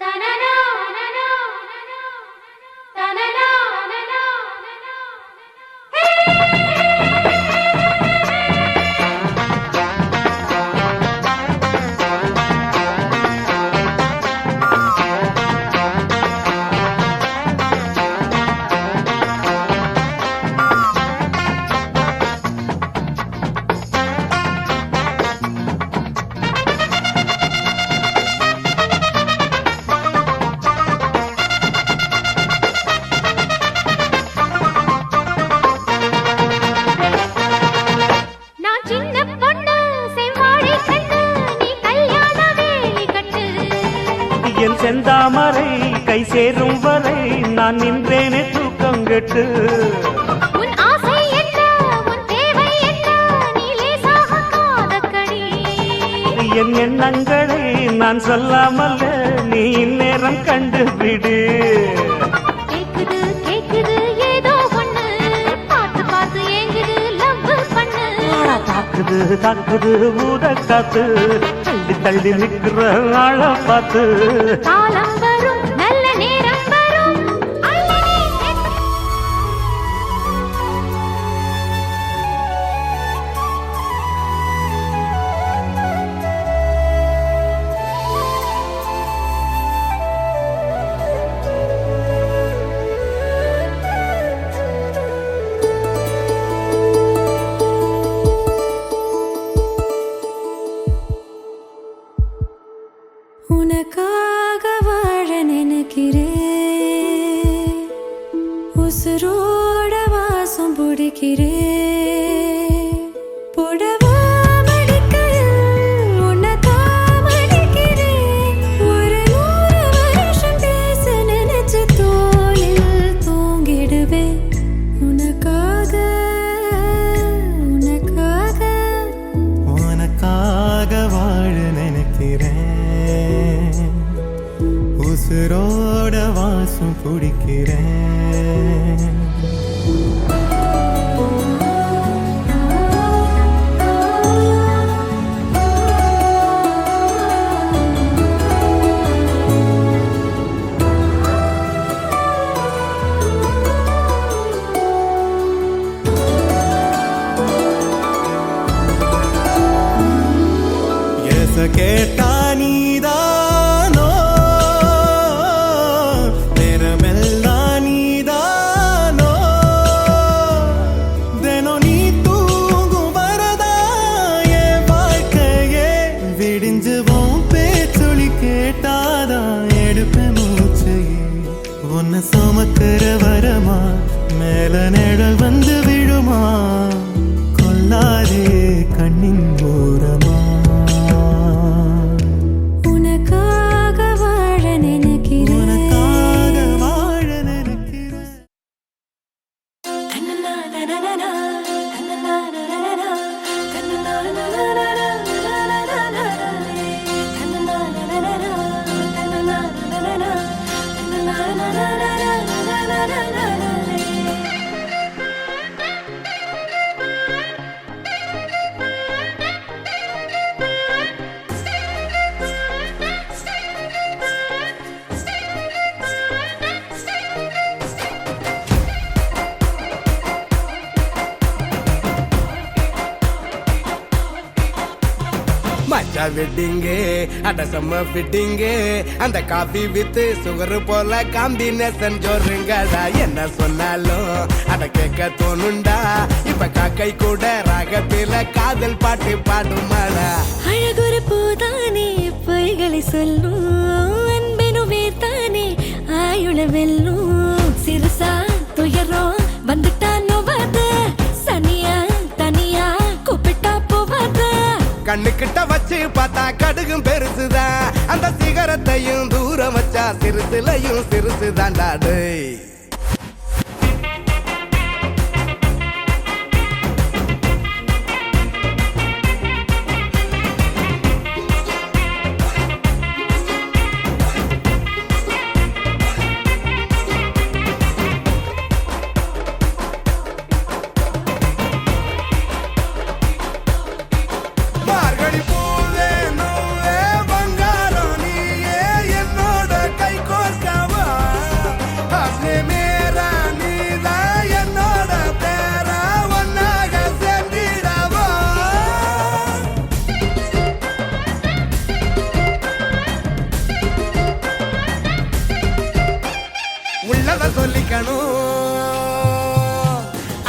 S3: தனனா தனனா தனனா
S8: செந்தாமரை கை சேரும் வரை நான் நின்றேனே தூக்கம் கெட்டு.
S3: உன் ஆசை என்ன, உன் தேவை என்ன, நீ லேசாக காதக்கடி.
S8: என் எண்ணங்களை நான் சொல்லாமல் நீ நேரம் கண்டுபிடு.
S3: கேக்குது கேக்குது ஏதோ ஒண்ணு, பார்த்து பார்த்து ஏங்குது லவ் பண்ணு.
S8: தாக்குது தாக்குது ஊத காத்து, தள்ளி தள்ளி நிக்கிற ஆள பார்த்து.
S3: காலம் வரும் நல்ல நேரம் வரும், அள்ளி நீ
S7: உனக்காக வாழ நினைக்கிறேன், உசுரோட வாசம் பிடிக்கிறேன். புடவா மடிக்கையில் உன்னைத்தான் மடிக்கிறேன். ஒரு 100 வருஷம் பேச நினைச்ச தோளில் தூங்கிடுவேன். உனக்காக உனக்காக
S1: உனக்காக வாழ நினைக்கிறேன், உசுரோட வாசம் பிடிக்கிறேன். கேட்டா நீதானோ, நேரமெல்லாம் நீதானோ, தினம் நீ தூங்கும் வரதா என் வாழ்க்கையே. விடிஞ்சுவோம் பேச்சொலி கேட்டாதான் எடுப்பேன் மூச்சையே. உன்னை சுமக்கிற வரமா மேல நிழல் வந்து விழுமா, கொல்லாதே கண்ணின் ஓரமா.
S11: மச்சா வெட்டிங்கே அட செம்ம ஃபிட்டிங்கே, அந்த காஃபி வித் சுகர் போல காம்பினேஷன் ஜோருங்கடா. என்ன சொன்னாலும் அட கேட்க தோணுண்டா, இப்ப காக்கை கூட ராகத்தில காதல் பாட்டு பாடுமாடா.
S7: அழகுற பூதானே பொய்களை சொல்லும், அன்பெனும் வேர்த்தானே ஆயுள வெல்லும். சிறுசா துயரம் வந்துட்டா நோவாத, சனியா தனியா கூப்பிட்டா போவாத.
S11: கண்ணுக்கிட்ட வச்சு பார்த்தா கடுகும் பெருசுதான், அந்த சிகரத்தையும் தூரம் வச்சா சிறுசுலையும் சிறுசுதான்டா டேய்.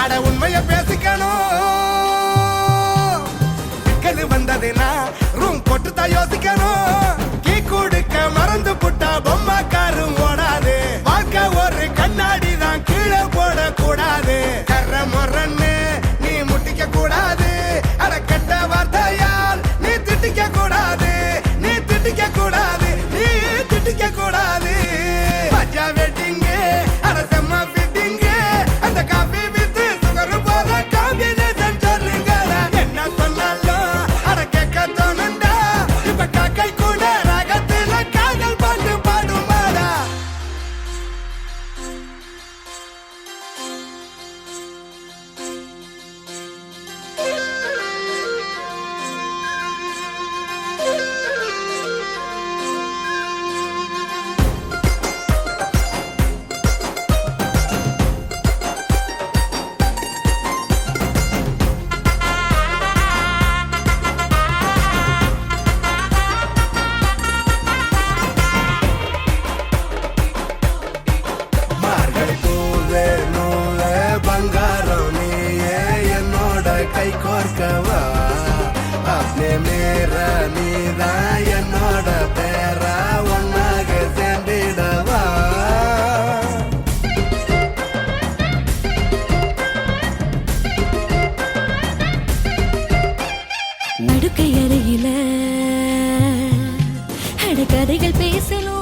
S11: அட உண்மைய பேசிக்கணும், சிக்கல் வந்ததுன்னா ரூம் போட்டு தான் யோசிக்கணும். கீ கொடுக்க மறந்து புட்டா பொம்மை காரும் ஓடாது, வாழ்க்கை ஒரு கண்ணாடி தான் கீழே போடக்கூடாது. கர்ற முறன்னு நீ முட்டிக்க கூடாது, அட கெட்ட வார்த்தையால் நீ திட்டிக்க கூடாது, நீ திட்டிக்க கூடாது, நீ திட்டிக்க கூடாது. கை கோர்க்கவா அப்பே மேரா நீதான் என்னோட பேரா ஒன்னாக சேர்ந்திடவா
S7: நடுக்கை அறையில கதைகள் பேசணும்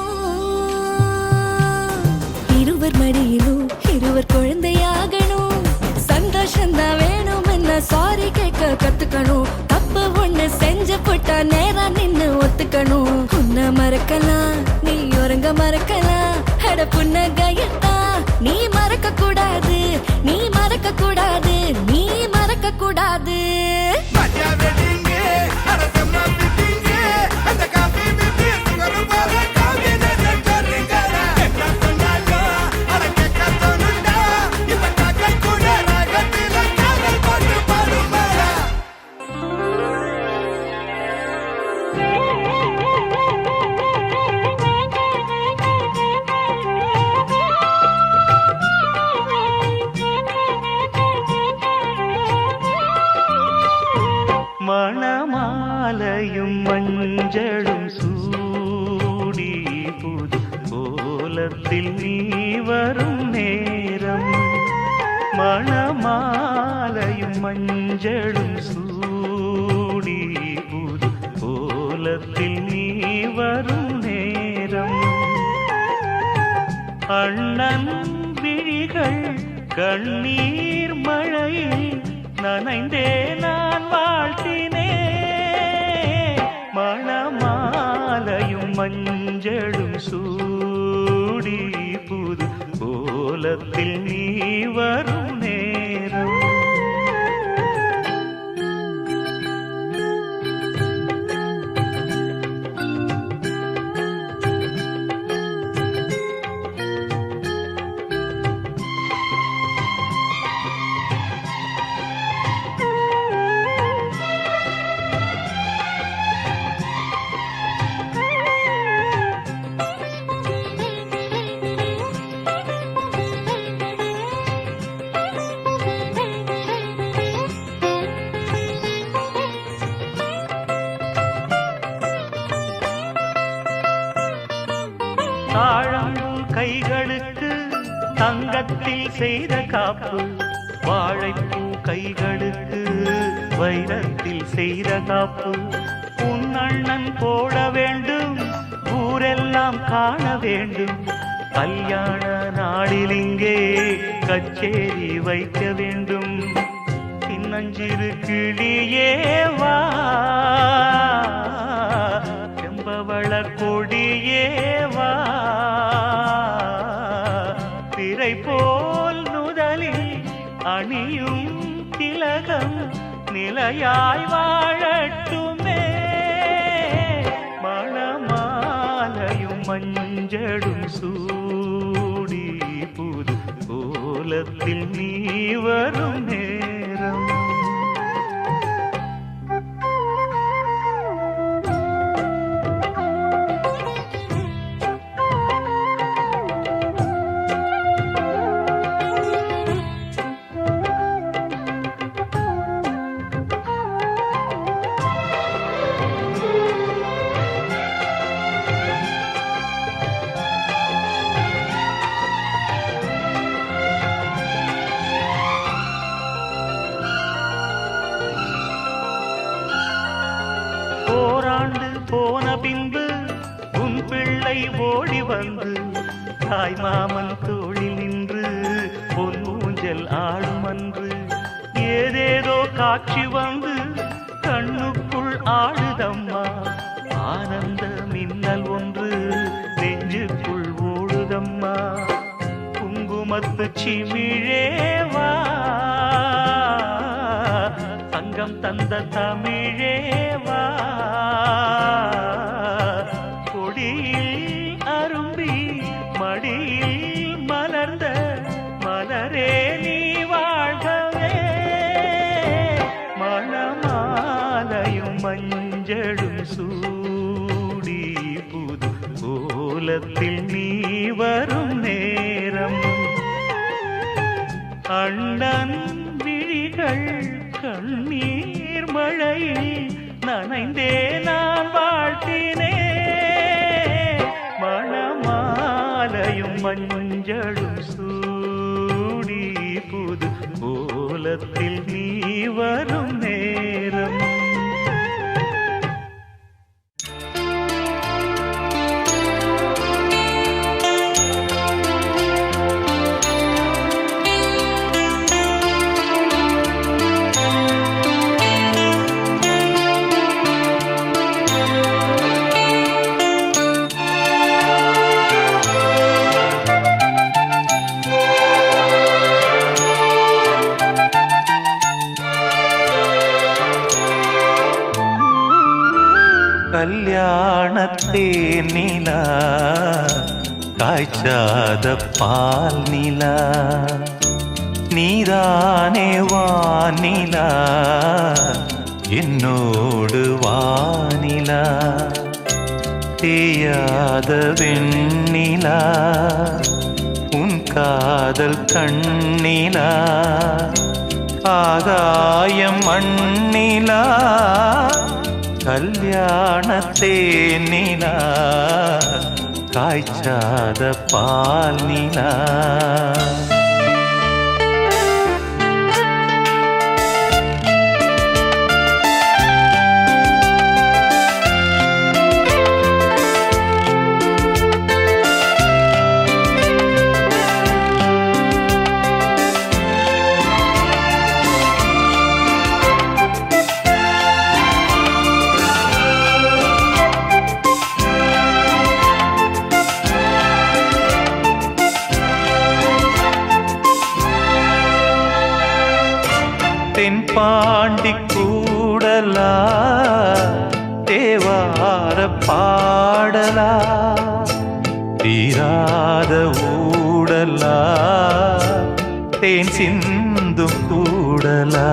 S7: இருவர் மடியிலும் இருவர் குழந்தையாகணும் சந்தோஷம்தான் வேணும் என்ன சாரி கேட்க கத்துக்கணும் தப்பு ஒண்ணு செஞ்சு போட்டா நேரா நின்னு ஒத்துக்கணும் உன்னை மறக்கலாம் நீ உறங்க மறக்கலாம் அட புன்னகையத்தா நீ மறக்க கூடாது நீ மறக்க கூடாது நீ மறக்க கூடாது
S8: மணமாலையும் மஞ்சளும் சூடி புது கோலத்தில் நீ வரும் நேரம் மணமாலையும் மஞ்சளும் சூடி புது கோலத்தில் நீ வரும் நேரம் அண்ணன் விழிகள் கண்ணீர் மழையில் நனைந்தே நான் வாழ்த்தினே மணமாலையும் மஞ்சளும் சூடி புது கோலத்தில் நீ வரும் நேரம் தாழம்பூ கைகளுக்கு தங்கத்தில் செய்த காப்பு வாழைப்பூ கைகளுக்கு வைரத்தில் செய்த காப்பு உன் அண்ணன் போட வேண்டும் ஊரெல்லாம் காண வேண்டும் கல்யாண நாளில் இங்கே கச்சேரி வைக்க வேண்டும் சின்னஞ்சிறு கிளியேவா செம்பவள கொடியேவா திரை போல் நுதலில் அணியும் திலகம் நிலையாய் வாழட்டுமே மணமாலையும் மஞ்சளும் சூடி புது கோலத்தில் நீ வரும் நேரம் ஓராண்டு போன பின்பு உன் பிள்ளை ஓடி வந்து தாய் மாமன் தோளில் நின்று பொன் ஊஞ்சல் ஆடும் அன்று ஏதேதோ காட்சி வந்து கண்ணுக்குள் ஆடுதம்மா ஆனந்த மின்னல் ஒன்று நெஞ்சுக்குள் ஓடுதம்மா குங்குமத்து சிமிழேவா சங்கம் தந்த தமிழேவா கொடியில் அரும்பி மடியில் மலர்ந்த மலரே நீ வாழ்கவே மணமாலையும் மஞ்சளும் சூடி புது கோலத்தில் நீ வரும் நேரம் அண்ணன் விழிகள் திங்கள் கண்ணீர் மழையில் நனைந்தே நான் வாழ்த்தினே மணமாலையும் மஞ்சளும் சூடி புது கோலத்தில் நீ வரும் நேரம் கல்யாணத்தே நிலா காய்ச்சாத பால் நிலா நீதானே வானிலா என்னோடு வானிலா தேயாத வெண்ணிலா உன் காதல் கண்ணிலா ஆகாயம் மண்ணிலா கல்யாணத்தே நிலா காய்ச்சாத பால் நிலா தென்பாண்டி கூடலா தேவார பாடலா தீராத ஊடலா தேன் சிந்தும் கூடலா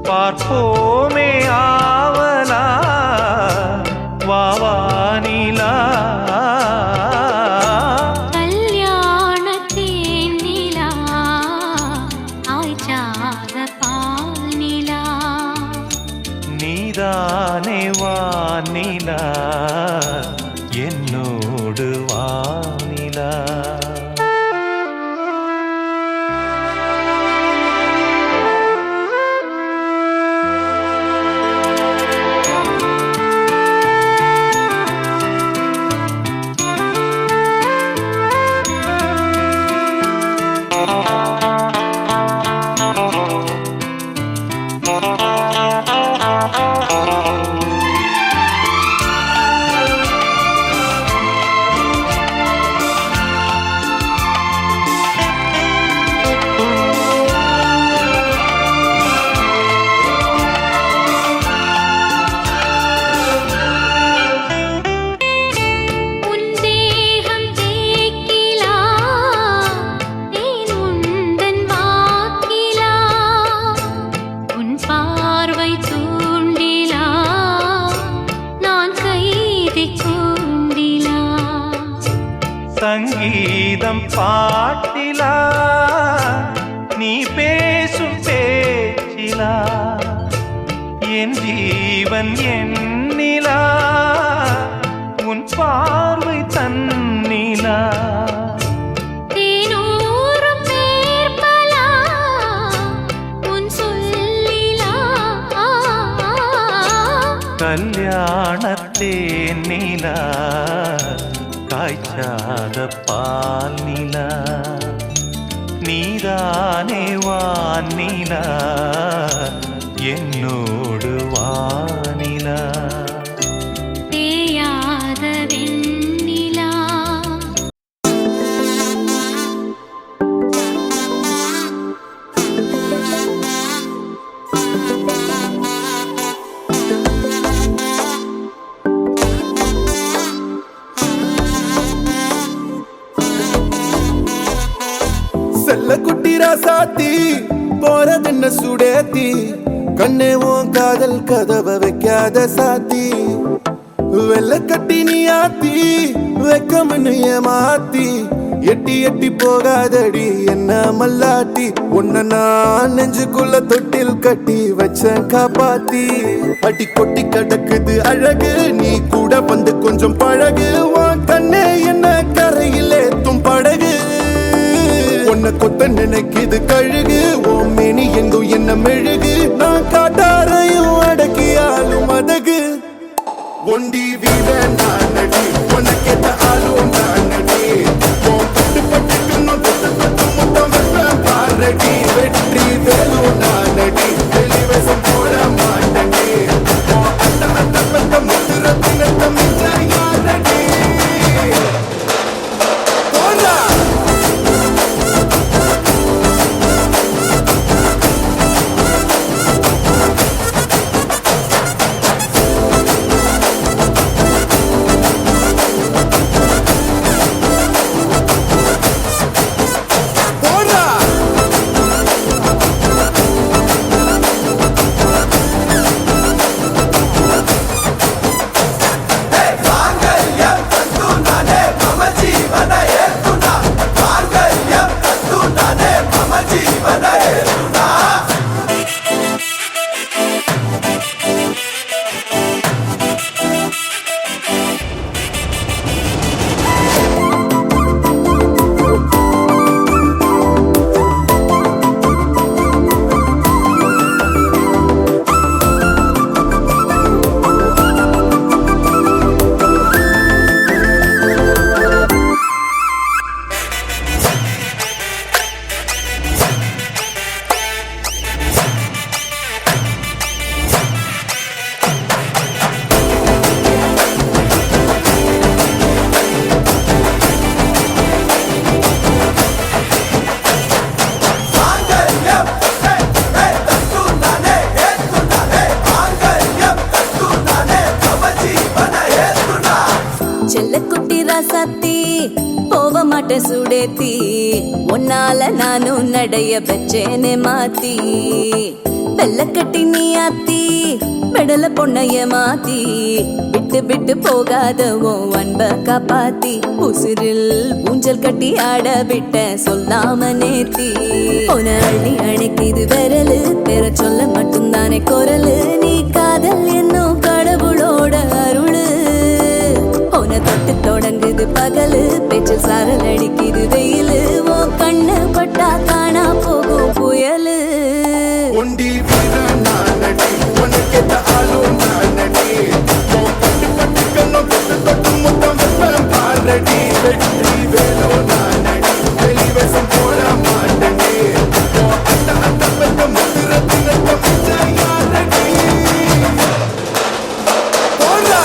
S8: பார்ப்போமே ஆவலா வாவானிலா
S3: கல்யாணத்தே நிலா ஆய்ச்சாத பால் நிலா
S8: நீதானே வானிலா என்னோடு வானிலா சங்கீதம் பாட்டிலா நீ பேசும் பேச்சிலா என் ஜீவன் என்னிலா உன் பார்வை தன்னிலா கல்யாணத்தே நிலா காய்ச்சாத பால் நிலா நீதானே வானிலா என்னோடு வானிலா
S3: தேயாத வெண்ணிலா
S11: செல்ல குட்டி ராசாத்தி போறதென்ன சுடேத்தி கண்ணே உன் காதல் கதவை வைக்காத சாத்தி வெள்ள கட்டி நீ ஆத்தி வெக்கம்னு ஏமாத்தி எட்டி எட்டி போகாதடி என்ன மல்லாட்டி உன்ன நான் நெஞ்சுக்குள்ள தொட்டில் கட்டி வச்ச காப்பாத்தி அடி கொட்டி கிடக்குது அழகு நீ கூட வந்து கொஞ்சம் பழகு உன் கண்ணே என்ன கரையிலே தும் படகு உன்னை கொத்த நினைக்குது கழுகு உன் மேனி எங்கும் என்ன மெழுகு நான் காட்டாரையும் அடக்கியாலும் அதகு ஒண்டி வீட நான் நடி உனக்கேத்த ஆளும் நான் நடி பட்டு பட்டுக்கணும் தொட்டு தொட்டு முத்தம் வைப்பேன் பாரடி வெற்றி வேலும் நான் நடி வெளிவசம் போட மாட்டடி அந்த அந்த பத்த முத்துரத்தினத்த மிச்ச யாரடி போடா
S7: சுடேத்தி உன்னால நானும் நடைய பெச்சேனே மாத்தி வெள்ள கட்டி நீ ஆத்தி பெடல பொண்ணைய மாத்தி விட்டு விட்டு போகாத உன் அன்ப காப்பாத்தி உசிரில் ஊஞ்சல் கட்டி ஆட விட்ட சொல்லாம நேத்தி உன அள்ளி அணைக்குது விரலு பெற சொல்ல மட்டும்தானே குரலு நீ காதல் என்னும் கடவுளோட அருளு உன தொட்டு தொடங்குது பகலு பேச்சில் சாரல் அடிக்குது வெயிலு ஓ கண்ணு பட்டா காணா போகும் புயலு
S11: ஒண்டி வீர நான் நடி உனக்கேத்த ஆளும் நான் நடி பட்டு பட்டுக்கணும் தொட்டு தொட்டு முத்தம் வைப்பேன் பாரடி வெற்றி வேலும் நான் நடி வெளிவசம் போட மாட்டடி அந்த அந்த பத்த முத்துரத்தினத்த மிச்ச யாரடி போடா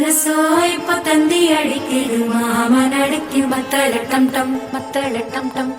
S7: மனசோ இப்போ தந்தி அடிக்குது மாமன் அடிக்கு மத்தள டம் டம் மத்தள டம் டம்.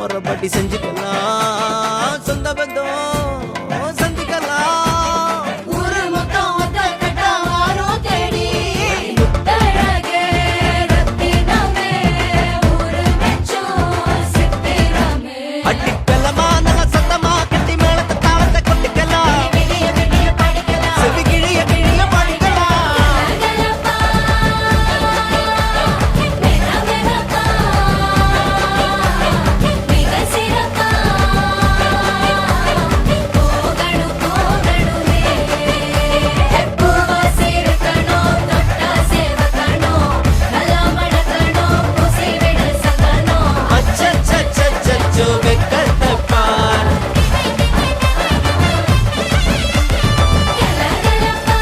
S4: முறைப்படி செஞ்சுக்கலாம் சொந்த பந்தம் சந்திக்கலாம்
S2: ஊரு மொத்தம் ஒத்த கட்ட வாரம் தேடி முத்தழகே ரத்தினமே ஊரு மெச்சம் சித்திரமே
S4: அடிக்கலமா நல்ல சத்தமா கட்டி மேளத்தை தாளத்தை கொட்டிக்கலாம்
S2: விடிய விடிய படிக்கலாம்
S4: செவி கிழிய கிழிய படிக்கலாம்
S2: கலகலப்பா மேனா மேனப்பா மிக சிறப்பா போகணும் போகணுமே பூவா சிறுக்கணும் தொட்டா சேவக்கணும் நல்லா மணக்கணும் பூசி விட சக்கணும்
S4: அச்சச்சச்சச்சோ வெக்கத்தை பார்
S2: கலகலப்பா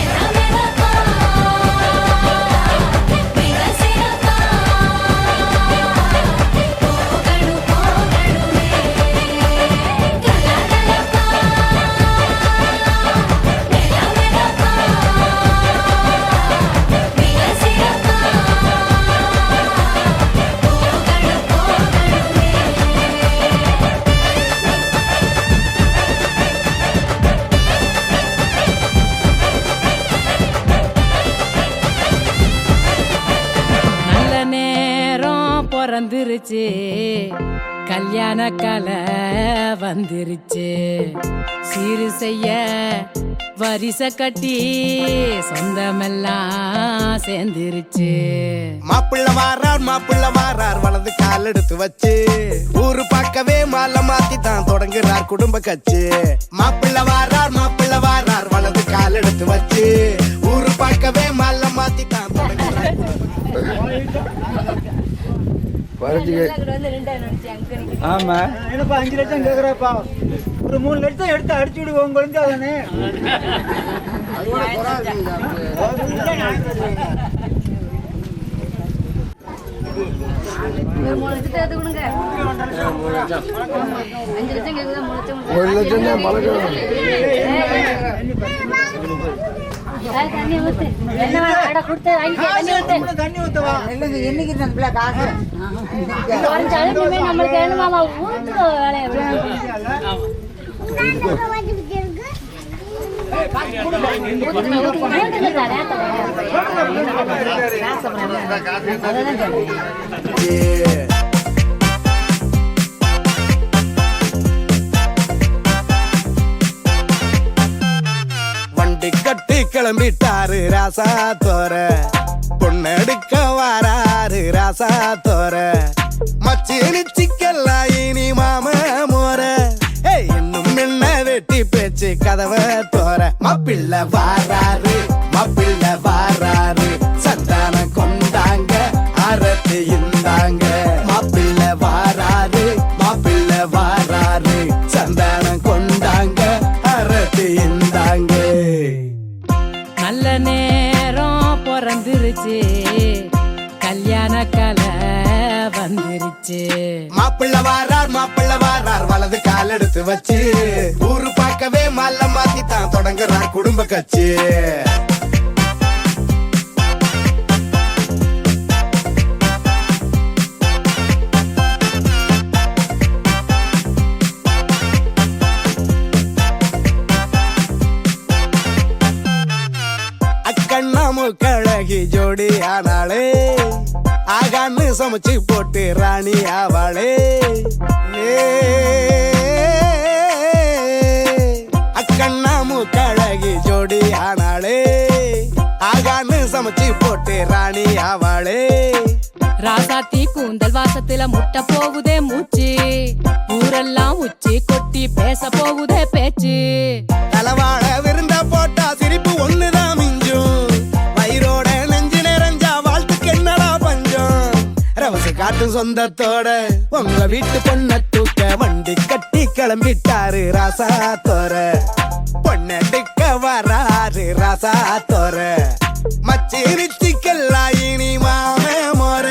S2: மேனா மேனப்பா மிக சிறப்பா போகணும் போகணுமே கலகலப்பா மேனா மேனப்பா மிக சிறப்பா
S7: நல்ல நேரம் பிறந்துருச்சு கல்யாண கலை வந்துருச்சு சீரு செய்ய வரிசை கட்டி சொந்தமெல்லாம் சேர்ந்துருச்சு
S11: மாப்பிள்ள வாரார் வலது கால் எடுத்து வச்சு ஊரு பார்க்கவே மாலை மாத்தி தான் தொடங்குறார் குடும்ப கட்சி மாப்பிள்ள வாரார் வலது கால் எடுத்து வச்சு ஊரு பார்க்கவே மாலை மாத்தி தான் தொடங்குறார்
S9: ஆமா என்னப்பா 5 லட்சம் கேக்குறப்பா ஒரு 3 லட்சம் எடுத்து அடிச்சு விடுவோம் குழந்தை தானே தண்ணி ஊத்தவா
S3: நம்மளுக்கு என்ன மாமா ஊத்து வேலையை
S11: வண்டி கட்டி கிளம்பிட்டாரு ராசா தோர பொண்ணெடுக்க வாராரு ராசா தோர மச்சினி சிக்கல்லாம் இனி மாம மோர இன்னும் என்ன வெட்டி பேச்சு கதவை தோர மாப்பிள்ள வாராரு சந்தானம் கொண்டாங்க அரத்தி இந்தாங்க மாப்பிள்ள வாராரு சந்தானம் கொண்டாங்க அரத்தி இந்தாங்க
S7: நல்ல நேரம் பிறந்துருச்சு கல்யாண கலை வந்துருச்சு
S11: மாப்பிள்ள வாரார் வலது கால் எடுத்து வச்சு ஊரு பார்க்கவே மாலை மாத்தி தான் தொடங்குறார் குடும்ப கட்சி அக்கண்ணாமு கழகி ஜோடி ஆனாளே ஆகான்னு சமைச்சு போட்டு ராணி ஆவாளே அக்கண்ணாமு கழகி ஜோடி ஆனாளே ஆகான்னு சமைச்சு போட்டு ராணி ஆவாளே
S7: ராசாத்தி கூந்தல் வாசத்துல முட்டை போகுதே மூச்சு ஊரெல்லாம் உச்சி கொட்டி பேச போகுதே பேச்சு
S11: தலவாழ விருந்த போட்டா சிரிப்பு ஒண்ணுதான் மிஞ்சும் வயிறோட நெஞ்சு நிறைஞ்சா வாழ்த்துக்கு என்னடா பஞ்சம் ரவசு காட்டும் சொந்தத்தோட உங்க வீட்டு பொண்ண தூக்க வண்டி கட்டி கிளம்பிட்டாரு ராசா தோர பொண்ணெடுக்க வராரு ராசா தோர மச்சிருச்சிக்கெல்லாம் இனி மாமே மோர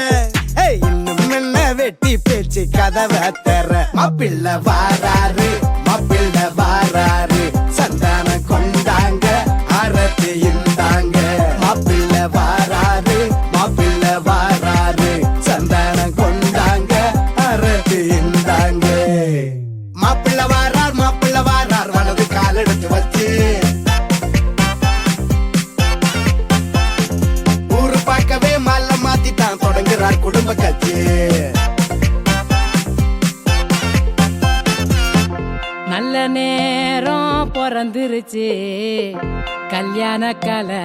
S11: இன்னும் என்ன வெட்டி பேச்சு கதவை தர மாப்பிள்ள வாராரு சந்தானம் கொண்டாங்க அரத்தி இந்தாங்க மாப்பிள்ள வாராரு சந்தானம் கொண்டாங்க வந்துருச்சு.
S7: நல்ல நேரம் பிறந்துருச்சு, கல்யாண கலை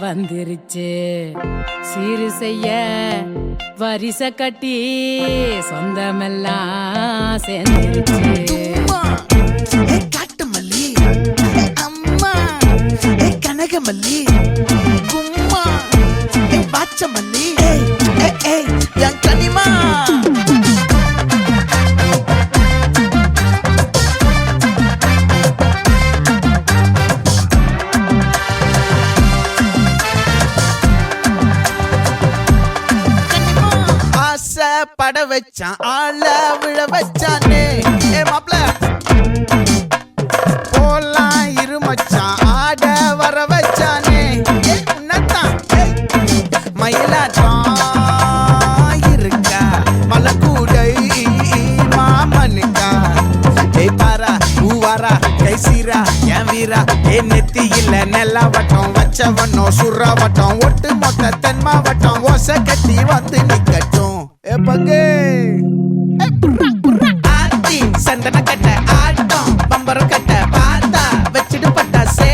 S7: வந்துருச்சு. சீரு செய்ய வரிசை கட்டி சொந்தமெல்லாம் சேர்ந்துருச்சு.
S11: காட்டு மல்லி அம்மா, கனகமல்லி கும்மா, பாச்ச மல்லி என் கனிமா. பட வச்சான் ஆள விழ வச்சானே மாப்ள போலாம் இருமச்சான் ஆட வர வச்சானே உன்னத்தான் மயிலாட்டம் இருக்கா மலக்கூடை மாமனுக்கா பாரா ஊவாரா கைசீரா என் வீரா நெத்தி இல்ல நெல்லா வட்டம் வச்சவனோ சுறா வட்டம் ஒட்டு மொத்த தென் மாவட்டம் ஓசை கட்டி வந்து நிக்கட்டும். ஆத்தி சந்தன கட்ட ஆட்டம் பம்பரம் கட்ட பார்த்தா வச்சிட்டு பட்டாசே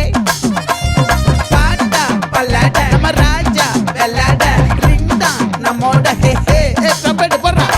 S11: பாட்டா பல்லாட நம்ம ராஜா வெள்ளாட ரிங் தான் நம்மோட ஹே ஹே கபடி போடுறா.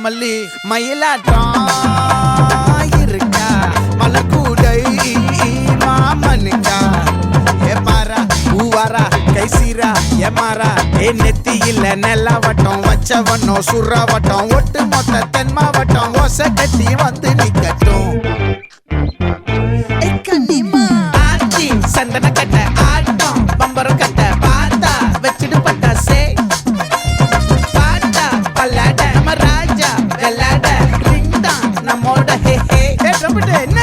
S11: மல்லி மயிலாட்டம் இருக்கா மலக்கூடை மாமனுக்கா பாரா ஊவாரா கைசீரா மாறா நெத்தி இல்ல நெல்லா வட்டம் வச்சவனோ சுறா வட்டம் ஒட்டு மொத்த தென் மாவட்டம் ஓசை கட்டி வந்து நிக்கட்டும். ஆச்சி சந்தன கட்ட ஆட்டம் பம்பரம் கட்ட பார்த்தா வச்சிட்டு பட்டாசே பாட்டா பல்லாட நம்ம ராஜா வெள்ளாட ரிங் தான் நம்மோட ஹே ஹே என்ன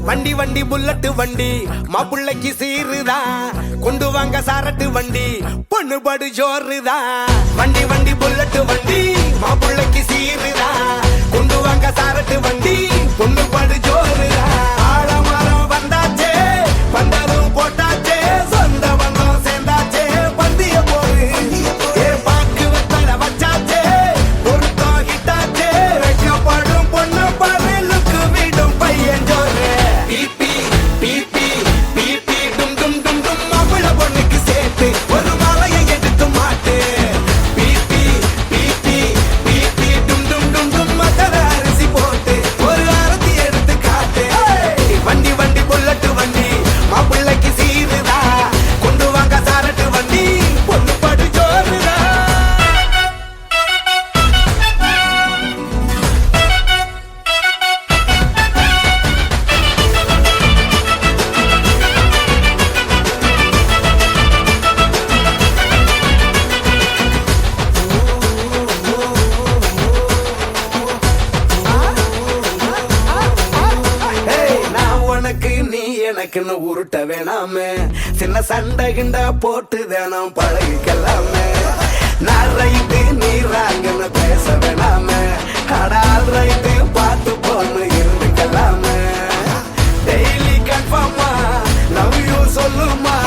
S11: வண்டி வண்டி புல்லட்டு வண்டி மாப்பிள்ளைக்கு சீருதான் கொண்டு வாங்க சாரட்டு வண்டி பொண்ணு படு ஜோருதான். வண்டி வண்டி புல்லட்டு வண்டி மாப்பிள்ளைக்கு சீருதான் கொண்டு வாங்க சாரட்டு வண்டி பொண்ணு படு ஜோருதான். ஆழமரம் வந்தாச்சே வந்ததும் போட்டாச்சே சொந்த பந்தம் சேர்ந்தாச்சே பந்திய போரு பாக்கு வெத்தல வச்சாச்சே பொருத்தம் ஹிட்டாச்சே வைக்கப்படும் பொண்ணு பருளுக்கு விடும் பையன் ஜோரு. பிபி பிபி பிபி டும் சேர்த்து ஒரு மாலையை எடுத்து மாட்டு பிபி பிபி பிபி டும் டும் டும் டும் மசால அரிசி போட்டு ஒரு ஆரத்தி எடுத்து காட்டு வண்டி வண்டி புல்லட்டு வண்டி மாப்பிள்ளைக்கு சீருதா கொண்டு வாங்க சாரட்டு வண்டி பொண்ணு படு ஜோருதா நான் உனக்கு நீ எனக்குன்னு உருட்ட வேணாமே சின்ன சண்டை கிண்டா போட்டு தானம் பழகிக்கலாமே நான் ரைட்டு நீ ராங்கன்னு பேச வேணாமே அடால் ரைட்டு பார்த்து பொண்ணு இருந்துக்கலாமே டெய்லி கன்ஃபார்மா லவ் யூ சொல்லுமா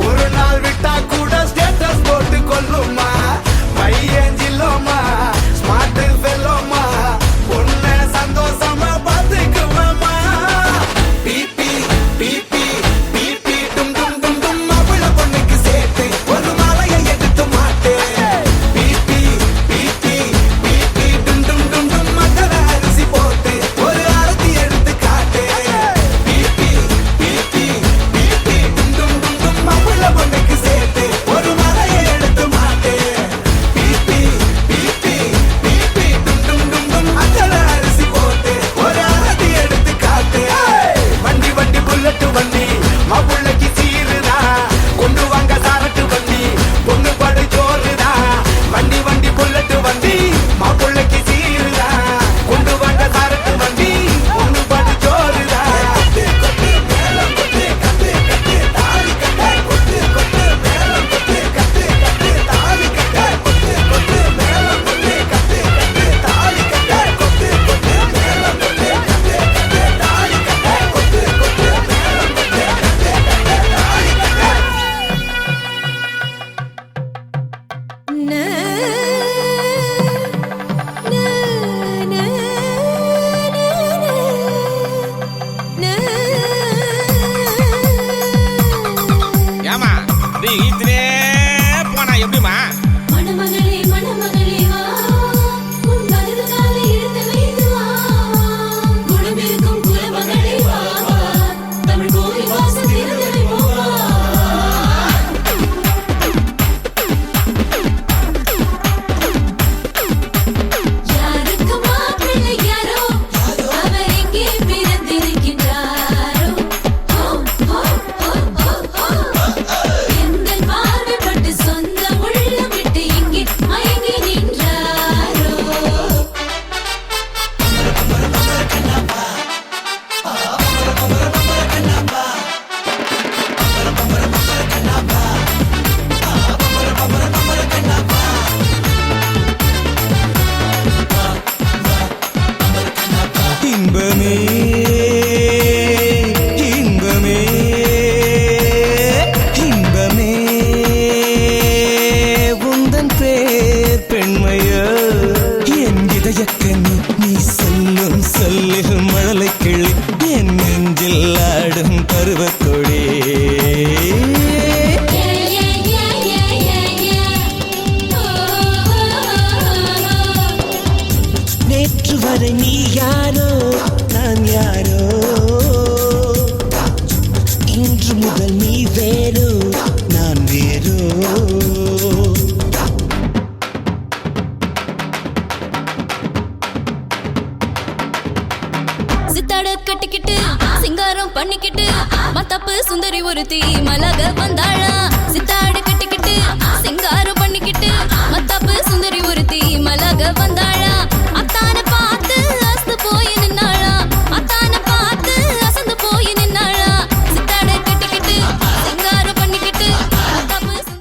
S11: ஒரு நாள் விட்டா கூட ஸ்டேட்டஸ் போட்டு கொல்லுமா பையன் ஜில்லோமா ஸ்மார்ட் ஃபெல்லோமா பொண்ணு சந்தோஷமா பார்த்துக்குவாமா பிபி பிபி பிபி டும் டும் டும் டும் மாப்பிள்ள பொண்ணுக்கு சேர்த்து ஒரு மாலையை எடுத்து மாட்டு பிபி பிபி பிபி டும் டும் டும் டும் மசால அரிசி போட்டு ஒரு ஆரத்தி எடுத்து காட்டு பிபி பிபி பிபி டும் டும் டும் டும் மாப்பிள்ள பொண்ணுக்கு சேர்த்து ஒரு மாலையை எடுத்து மாட்டு பிபி பிபி பிபி டும் டும் டும் டும் மசால அரிசி போட்டு ஒரு ஆரத்தி எடுத்து காட்டு வண்டி வண்டி புல்லட்டு வண்டி மாப்பிள்ளைக்கு சீருதா கொண்டு வாங்க சாரட்டு வண்டி பொண்ணு படு ஜோருதா வண்டி வண்டி புல்லட்டு வண்டி மாப்பிள்ளைக்கு சீருதா கொண்டு வாங்க சாரட்டு வண்டி பொண்ணு படு ஜோருதா கொட்டு கொட்டு மேளம் கொட்டு கட்டு கட்டு தாலி கட்டு கொட்டு கொட்டு மேளம் கொட்டு கட்டு கட்டு தாலி கட்டு கொட்டு கொட்டு மேளம் கொட்டு கட்டு கட்டு தாலி கட்டு கொட்டு கொட்டு மேளம் கொட்டு கட்டு கட்டு தாலி கட்டு கொட்டு கொட்டு மேளம் கொட்டு கட்டு கட்டு தாலி
S6: ஏமா நீ இத்தனே போனா எப்படிமா
S7: மணமகளே மணமகளே வா உன் வலது காலை எடுத்து வைத்து வா குணமிருக்கும் குலமகளே வா தமிழ் கோயில் வாசல் திறந்து வைப்போம் யாருக்கு மாப்பிள்ளை யாரோ அவர் எங்கே பிறந்திருக்கின்றாரோ ஹோ ஹோ ஹோ ஹோ ஹோ எந்த பார்வைப்பட்டு சொந்த உள்ளம் விட்டு இங்கே மயங்கி நின்றாரோ
S1: இன்பமே இன்பமே இன்பமே உந்தன் பேர் பெண்மையோ என் இதயக்கனி நீ சொல்லும் சொல்லில் மழலை கிளி என் நெஞ்சில் ஆடும் பருவக்கொடி நேற்று வரை நீ யாரோ நான் யாரோ இன்று முதல் நீ வேறோ நான் வேறோ
S7: சித்தாட கட்டிக்கிட்டு சிங்காரம் பண்ணிக்கிட்டு மத்தப்பு சுந்தரி ஒருத்தி மலக வந்தாள்